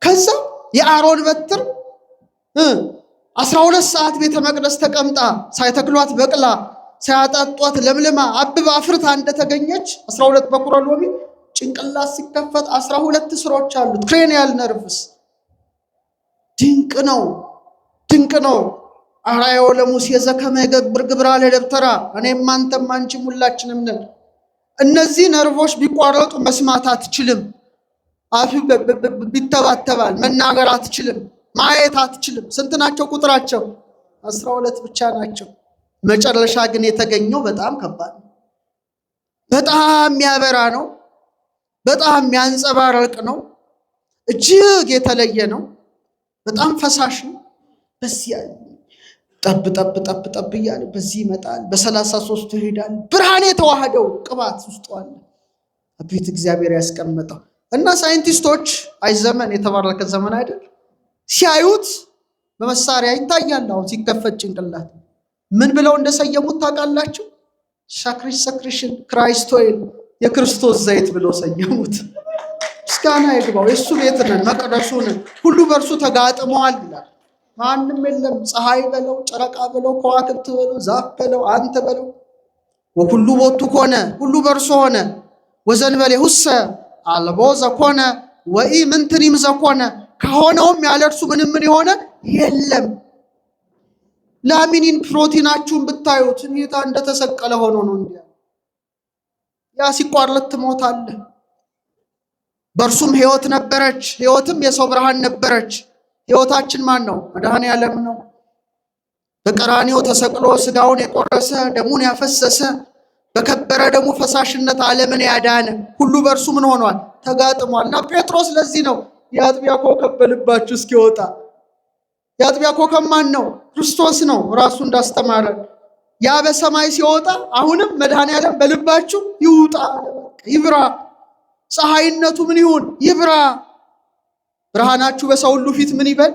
ከዛ የአሮን በትር 12 ሰዓት ቤተ መቅደስ ተቀምጣ ሳይተክሏት በቅላ ሳያጣጧት ለምልማ አብባ አፍርታ እንደተገኘች 12 በኩረ ሎሚ ጭንቅላት ሲከፈት 12 ስሮች አሉት። ክሬኒያል ነርቭስ። ድንቅ ነው፣ ድንቅ ነው። አርአዮ ለሙሴ ዘከመ ይገብር ግብራ ለደብተራ። እኔም አንተም አንቺም ሁላችንም ነን። እነዚህ ነርቮች ቢቋረጡ መስማት አትችልም። አፍ ቢተባተባል መናገር አትችልም። ማየት አትችልም። ስንት ናቸው ቁጥራቸው? 12 ብቻ ናቸው። መጨረሻ ግን የተገኘው በጣም ከባድ ነው። በጣም የሚያበራ ነው። በጣም የሚያንጸባርቅ ነው። እጅግ የተለየ ነው። በጣም ፈሳሽ ነው። በዚህ ጠብ ጠብ ጠብ ጠብ እያለ በዚህ ይመጣል። በ33ቱ ይሄዳል። ብርሃን የተዋህደው ቅባት ውስጥ አለ። አቤት እግዚአብሔር ያስቀመጠው እና ሳይንቲስቶች አይ ዘመን የተባረከ ዘመን አይደል? ሲያዩት በመሳሪያ ይታያል። አሁን ሲከፈት ጭንቅላት ምን ብለው እንደሰየሙት ታውቃላችሁ? ሳክሪሽን ክራይስት ኦይል፣ የክርስቶስ ዘይት ብለው ሰየሙት። ምስጋና ይግባው። የእሱ ቤት ነን፣ መቅደሱ ነን። ሁሉ በእርሱ ተጋጥመዋል ይላል። ማንም የለም። ፀሐይ በለው፣ ጨረቃ በለው፣ ከዋክብት በለው፣ ዛፍ በለው፣ አንተ በለው። ወሁሉ ቦቱ ኮነ፣ ሁሉ በእርሱ ሆነ። ወዘንበሌ ሁሰ አልቦ ዘኮነ ወኢ ምንትኒም ዘኮነ፣ ከሆነውም ያለ እርሱ ምንም ምን የሆነ የለም። ላሚኒን ፕሮቲናችሁን ብታዩት ጌታ እንደተሰቀለ ሆኖ ነው እንዴ? ያ ሲቋረጥ ትሞታለህ። በእርሱም ሕይወት ነበረች፣ ሕይወትም የሰው ብርሃን ነበረች። ሕይወታችን ማን ነው? መድኃኔ ዓለም ነው። በቀራንዮ ተሰቅሎ ስጋውን የቆረሰ ደሙን ያፈሰሰ በከበረ ደሙ ፈሳሽነት ዓለምን ያዳነ ሁሉ በእርሱ ምን ሆኗል? ተጋጥሟል። እና ጴጥሮስ ለዚህ ነው የአጥቢያ ኮከብ በልባችሁ እስኪወጣ የአጥቢያ ኮከብ ማን ነው? ክርስቶስ ነው ራሱ እንዳስተማረ። ያ በሰማይ ሲወጣ አሁንም መድኃኔዓለም በልባችሁ ይውጣ፣ ይብራ። ፀሐይነቱ ምን ይሁን? ይብራ። ብርሃናችሁ በሰው ሁሉ ፊት ምን ይበል?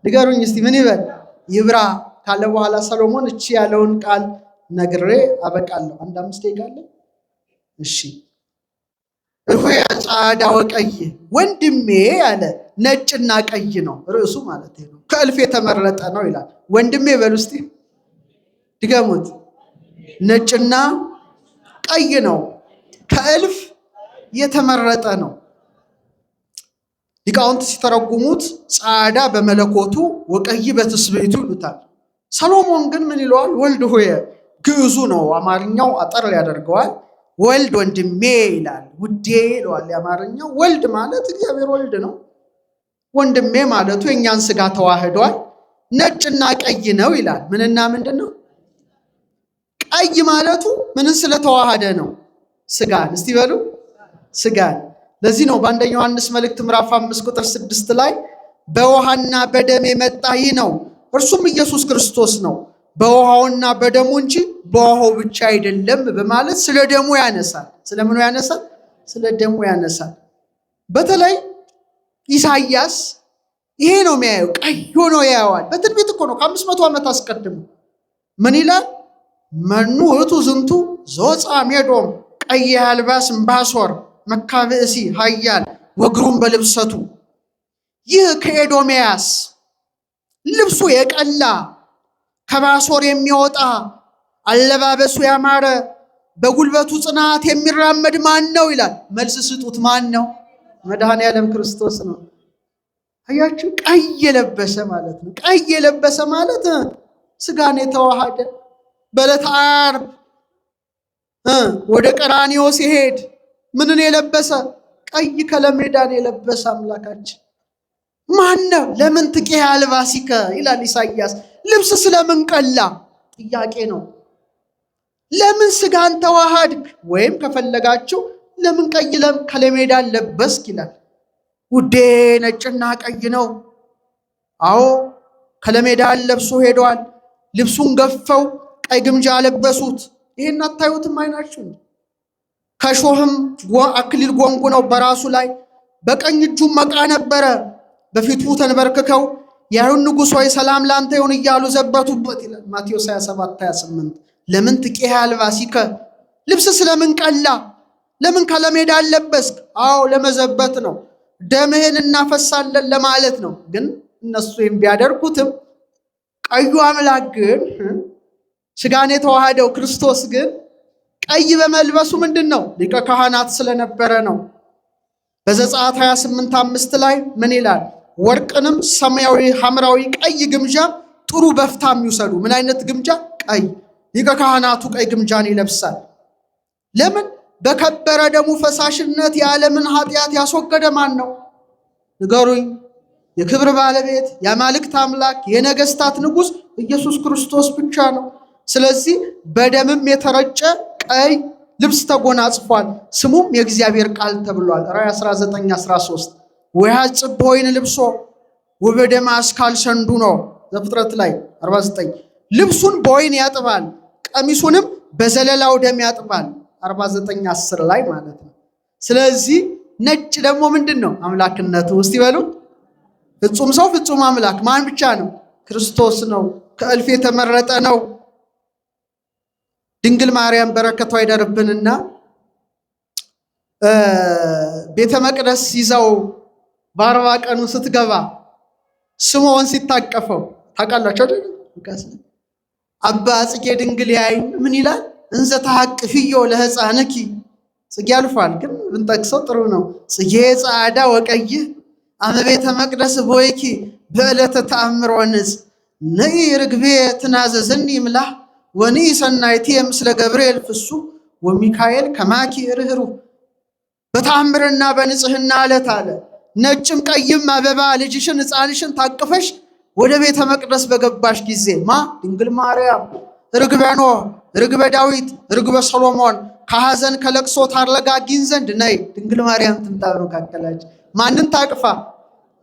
ንገሩኝ እስቲ ምን ይበል? ይብራ ካለ በኋላ ሰሎሞን እቺ ያለውን ቃል ነግሬ አበቃለሁ። 5 ደቂቃ አለ። እሺ ሆያ ጻዳ ወቀይ ወንድሜ ያለ ነጭና ቀይ ነው ርዕሱ ማለት ነው። ከእልፍ የተመረጠ ነው ይላል። ወንድሜ በሉ እስቲ ድገሙት። ነጭና ቀይ ነው፣ ከእልፍ የተመረጠ ነው። ሊቃውንት ሲተረጉሙት ጻዳ በመለኮቱ ወቀይ በትስብእቱ ይሉታል። ሰሎሞን ግን ምን ይለዋል? ወልድ ሆየ ግዕዙ ነው፣ አማርኛው አጠር ያደርገዋል። ወልድ ወንድሜ ይላል። ውዴ ይለዋል የአማርኛው። ወልድ ማለት እግዚአብሔር ወልድ ነው። ወንድሜ ማለቱ የእኛን ስጋ ተዋህዷል። ነጭና ቀይ ነው ይላል። ምንና ምንድን ነው? ቀይ ማለቱ ምንን ስለተዋሃደ ነው? ስጋን። እስቲ በሉ ስጋን። ለዚህ ነው በአንደኛ ዮሐንስ መልእክት ምዕራፍ 5 ቁጥር 6 ላይ በውሃና በደም የመጣ ይህ ነው፣ እርሱም ኢየሱስ ክርስቶስ ነው፣ በውሃውና በደሙ እንጂ በውሃው ብቻ አይደለም በማለት ስለ ደሙ ያነሳል። ስለምኑ ያነሳል? ስለ ደሙ ያነሳል። በተለይ ኢሳይያስ ይሄ ነው የሚያየው፣ ቀይ ሆኖ ያየዋል። በትንቢት እኮ ነው ከ500 ዓመት አስቀድሞ ምን ይላል? መኑ ውእቱ ዝንቱ ዘወፃ ሜዶም ቀይ አልባስ እምባሶር መካብእሲ ኃያል ወግሩም በልብሰቱ። ይህ ከኤዶምያስ ልብሱ የቀላ ከባሶር የሚወጣ አለባበሱ ያማረ በጉልበቱ ጽናት የሚራመድ ማን ነው ይላል። መልስ ስጡት። ማን ነው? መድኃኔዓለም ክርስቶስ ነው። አያችሁ፣ ቀይ የለበሰ ማለት ነው። ቀይ የለበሰ ማለት ስጋን የተዋሃደ በዕለተ ዓርብ ወደ ቀራንዮ ሲሄድ ምንን የለበሰ? ቀይ ከለሜዳን የለበሰ አምላካችን ማን ነው? ለምን ትቄ አልባሲከ ይላል ኢሳይያስ። ልብስ ስለምን ቀላ ጥያቄ ነው። ለምን ስጋን ተዋሃድክ? ወይም ከፈለጋችሁ ለምን ቀይ ከለሜዳን ለበስክ ይላል። ውዴ ነጭና ቀይ ነው። አዎ ከለሜዳን ለብሶ ሄዷል። ልብሱን ገፈው ቀይ ግምጃ ለበሱት። ይሄን አታዩትም አይናችሁ? ከሾህም አክሊል ጎንጉነው በራሱ ላይ በቀኝ እጁ መቃ ነበረ። በፊቱ ተንበርክከው የአይሁድ ንጉሥ ሆይ ሰላም ላንተ ይሁን እያሉ ዘበቱበት ይላል ማቴዎስ 27:28። ለምን ትቄ አልባሲከ? ልብስ ስለምን ቀላ? ለምን ከለሜዳ አለበስክ? አዎ ለመዘበት ነው። ደምህን እናፈሳለን ለማለት ነው። ግን እነሱ ቢያደርጉትም ቀዩ አምላክ ግን ስጋን የተዋሃደው ክርስቶስ ግን ቀይ በመልበሱ ምንድን ነው? ሊቀ ካህናት ስለነበረ ነው። በዘጸአት 28:5 ላይ ምን ይላል? ወርቅንም ሰማያዊ፣ ሐምራዊ፣ ቀይ ግምጃ ጥሩ በፍታም ይውሰዱ። ምን አይነት ግምጃ? ቀይ። ሊቀ ካህናቱ ቀይ ግምጃን ይለብሳል። ለምን? በከበረ ደሙ ፈሳሽነት የዓለምን ኃጢአት ያስወገደ ማን ነው? ንገሩኝ። የክብር ባለቤት የአማልክት አምላክ የነገስታት ንጉሥ ኢየሱስ ክርስቶስ ብቻ ነው። ስለዚህ በደምም የተረጨ ቀይ ልብስ ተጎናጽፏል። ስሙም የእግዚአብሔር ቃል ተብሏል። ራዕይ 19:13 ወያጽብ በወይን ልብሶ ወበደም አስካል ሰንዱ ነው። ዘፍጥረት ላይ 49 ልብሱን በወይን ያጥባል፣ ቀሚሱንም በዘለላው ደም ያጥባል። 49:10 ላይ ማለት ነው። ስለዚህ ነጭ ደግሞ ምንድን ነው? አምላክነቱ። እስቲ በሉ ፍጹም ሰው ፍጹም አምላክ ማን ብቻ ነው? ክርስቶስ ነው። ከእልፍ የተመረጠ ነው። ድንግል ማርያም በረከቷ ይደርብንና ቤተ መቅደስ ይዛው በ40 ቀኑ ስትገባ ስምዖን ሲታቀፈው ታውቃላችሁ አይደል? አባ ጽጌ ድንግል ያይ ምን ይላል? እንዘ ተሐቅፍዮ ለሕፃንኪ። ጽጌ አልፏል፣ ግን ብንጠቅሰው ጥሩ ነው። ጽጌ ጻዕዳ ወቀይ አመ ቤተ መቅደስ ቦይኪ በዕለተ ተአምር ወንጽ ነይ ርግቤ ትናዘዝኒ ምላህ ወኒ ሰናይቲ ምስለ ገብርኤል ፍሱ ወሚካኤል ከማኪ ርህሩ። በተአምርና በንጽህና ዕለት አለ ነጭም ቀይም አበባ ልጅሽን ሕፃንሽን ታቅፈሽ ወደ ቤተ መቅደስ በገባሽ ጊዜ ድንግል ማርያም ርግበ ኖህ፣ ርግበ ዳዊት፣ ርግበ ሰሎሞን ከሐዘን ከለቅሶ ታረጋጊን ዘንድ ነይ ድንግል ማርያም ትምጣ በመካከላችን። ማንን ታቅፋ?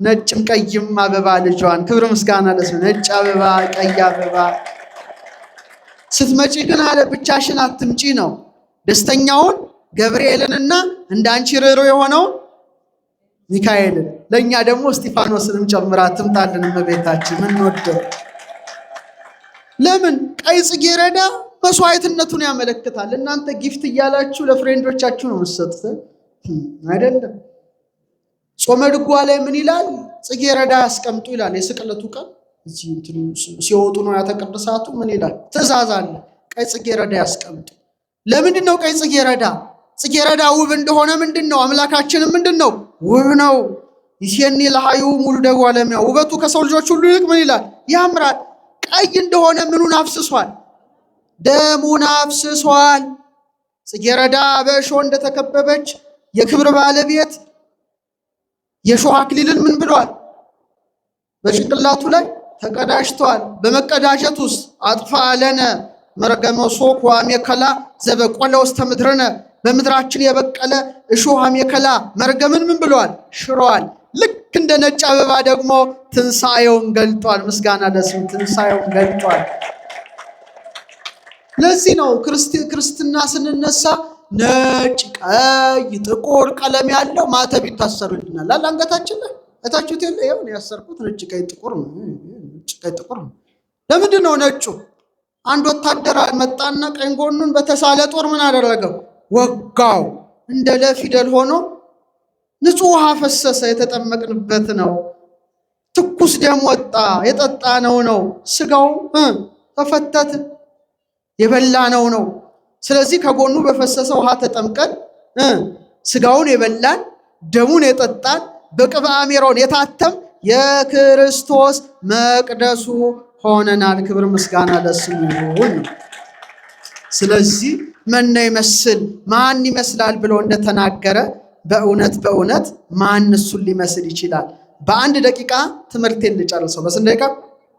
ነጭም ቀይም አበባ ልጇን። ክብር ምስጋና ለስሙ። ነጭ አበባ፣ ቀይ አበባ። ስትመጪ ግን አለ ብቻሽን አትምጪ ነው። ደስተኛውን ገብርኤልንና እንዳንቺ ርኅሩኅ የሆነውን ሚካኤልን፣ ለኛ ደግሞ እስጢፋኖስንም ጨምራ ትምጣልን እመቤታችን። ምን ወደው ለምን ቀይ ጽጌረዳ መስዋዕትነቱን ያመለክታል። እናንተ ጊፍት እያላችሁ ለፍሬንዶቻችሁ ነው የምትሰጡት አይደለም። ጾመ ድጓ ላይ ምን ይላል? ጽጌረዳ ያስቀምጡ ይላል። የስቅለቱ ቀን እዚህ ሲወጡ ነው ያተቀደሳቱ ምን ይላል? ትእዛዝ አለ። ቀይ ጽጌረዳ ያስቀምጡ። ለምንድን ነው ቀይ ጽጌረዳ? ጽጌረዳ ውብ እንደሆነ ምንድን ነው? አምላካችንም ምንድን ነው? ውብ ነው። ይሴኒ ለሃዩ ሙሉ ደጓ ለሚያ ውበቱ ከሰው ልጆች ሁሉ ይልቅ ምን ይላል? ያምራል። ቀይ እንደሆነ ምኑን አፍስሷል? ደሙን አፍስሷል። ጽጌረዳ በእሾህ እንደተከበበች የክብር ባለቤት የእሾህ አክሊልን ምን ብሏል? በጭንቅላቱ ላይ ተቀዳጅቷል። በመቀዳጀት ውስጥ አጥፋ ለነ መርገመ ሶክ ወአሜከላ ዘበቆለ ውስተ ምድርነ፣ በምድራችን የበቀለ እሾህ አሜከላ መርገምን ምን ብሏል? ሽሯል። ልክ እንደ ነጭ አበባ ደግሞ ትንሣኤውን ገልጧል። ምስጋና ለስሙ። ትንሣኤውን ገልጧል። ለዚህ ነው ክርስትና ስንነሳ ነጭ፣ ቀይ፣ ጥቁር ቀለም ያለው ማተብ ይታሰርልናል አለ አንገታችን ላይ። እታችሁት የለ ይሄው ነው ያሰርኩት። ነጭ፣ ቀይ፣ ጥቁር ነው። ነጭ፣ ቀይ፣ ጥቁር ነው። ለምንድን ነው ነጩ? አንድ ወታደር መጣና ቀኝ ጎኑን በተሳለ ጦር ምን አደረገው? ወጋው። እንደ ለፊደል ሆኖ ንጹህ ውሃ ፈሰሰ። የተጠመቅንበት ነው። ትኩስ ደም ወጣ። የጠጣነው ነው። ስጋው ተፈተተ። የበላነው ነው። ስለዚህ ከጎኑ በፈሰሰ ውሃ ተጠምቀን ስጋውን የበላን ደሙን የጠጣን በቅብአ ሜሮን የታተም የክርስቶስ መቅደሱ ሆነናል። ክብር ምስጋና ለስሙ ይሁን። ስለዚህ መነ ይመስል ማን ይመስላል ብሎ እንደተናገረ በእውነት ማን እሱን ሊመስል ይችላል? በአንድ ደቂቃ ትምህርቴን ልጨርሰው። በስንት ደቂቃ?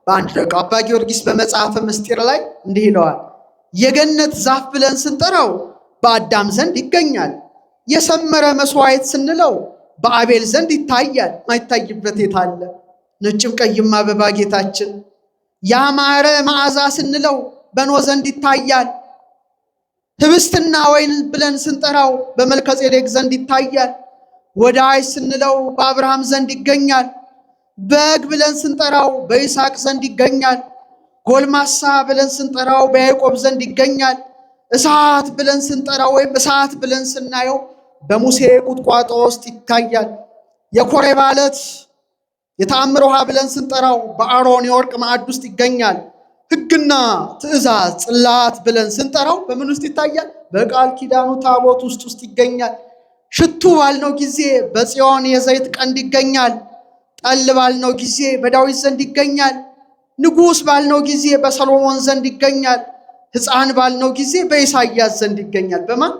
በአንድ ደቂቃ። አባ ጊዮርጊስ በመጽሐፈ ምስጢር ላይ እንዲህ ይለዋል። የገነት ዛፍ ብለን ስንጠራው በአዳም ዘንድ ይገኛል። የሰመረ መስዋዕት ስንለው በአቤል ዘንድ ይታያል። ማይታይበት የት አለ? ነጭም ቀይም አበባ ጌታችን። ያማረ መዓዛ ስንለው በኖህ ዘንድ ይታያል። ህብስትና ወይን ብለን ስንጠራው በመልከጼዴቅ ዘንድ ይታያል። ወዳጅ ስንለው በአብርሃም ዘንድ ይገኛል። በግ ብለን ስንጠራው በይስሐቅ ዘንድ ይገኛል። ጎልማሳ ብለን ስንጠራው በያዕቆብ ዘንድ ይገኛል። እሳት ብለን ስንጠራው ወይም እሳት ብለን ስናየው በሙሴ ቁጥቋጦ ውስጥ ይታያል። የኮሬብ ዓለት የተአምር ውሃ ብለን ስንጠራው በአሮን የወርቅ ማዕድ ውስጥ ይገኛል። ሕግና ትእዛዝ ጽላት ብለን ስንጠራው በምን ውስጥ ይታያል? በቃል ኪዳኑ ታቦት ውስጥ ይገኛል። ሽቱ ባልነው ጊዜ በጽዮን የዘይት ቀንድ ይገኛል። ጠል ባልነው ጊዜ በዳዊት ዘንድ ይገኛል። ንጉሥ ባልነው ጊዜ በሰሎሞን ዘንድ ይገኛል። ሕፃን ባልነው ጊዜ በኢሳይያስ ዘንድ ይገኛል። በማን?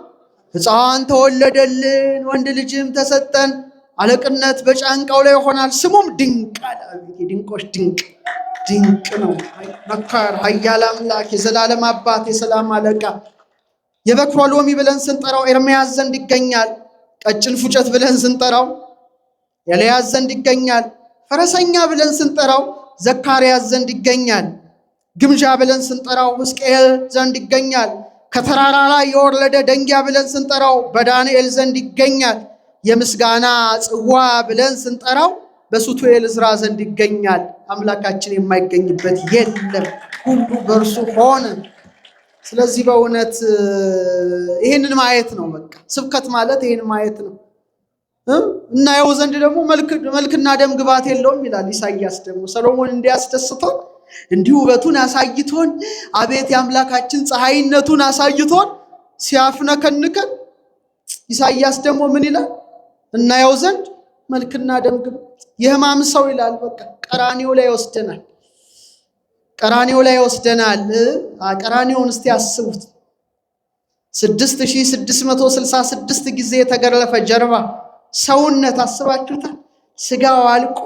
ሕፃን ተወለደልን ወንድ ልጅም ተሰጠን፣ አለቅነት በጫንቃው ላይ ይሆናል፣ ስሙም ድንቅ አለ። ድንቆች ድንቅ ነው። መካር፣ ኃያል አምላክ፣ የዘላለም አባት፣ የሰላም አለቃ። የበኩረ ሎሚ ብለን ስንጠራው ኤርምያስ ዘንድ ይገኛል። ቀጭን ፉጨት ብለን ስንጠራው ኤልያስ ዘንድ ይገኛል። ፈረሰኛ ብለን ስንጠራው ዘካርያስ ዘንድ ይገኛል። ግምጃ ብለን ስንጠራው ሕዝቅኤል ዘንድ ይገኛል። ከተራራ ላይ የወረደ ደንጊያ ብለን ስንጠራው በዳንኤል ዘንድ ይገኛል። የምስጋና ጽዋ ብለን ስንጠራው በሱቱኤል ዕዝራ ዘንድ ይገኛል። አምላካችን የማይገኝበት የለም፣ ሁሉ በእርሱ ሆነ። ስለዚህ በእውነት ይህንን ማየት ነው። በቃ ስብከት ማለት ይህን ማየት ነው። እናየው ዘንድ ደግሞ መልክና ደም ግባት የለውም ይላል ኢሳይያስ። ደግሞ ሰሎሞን እንዲያስደስቶን እንዲሁ ውበቱን አሳይቶን፣ አቤት የአምላካችን ፀሐይነቱን አሳይቶን ሲያፍነከንከን፣ ኢሳይያስ ደግሞ ምን ይላል? እናየው ዘንድ መልክና ደም ግባት። የሕማም ሰው ይላል። በቃ ቀራኒው ላይ ይወስደናል። ቀራኒው ላይ ይወስደናል። ቀራኒውን እስቲ ያስቡት። 6666 ጊዜ የተገረፈ ጀርባ፣ ሰውነት አስባችሁታል? ስጋው አልቆ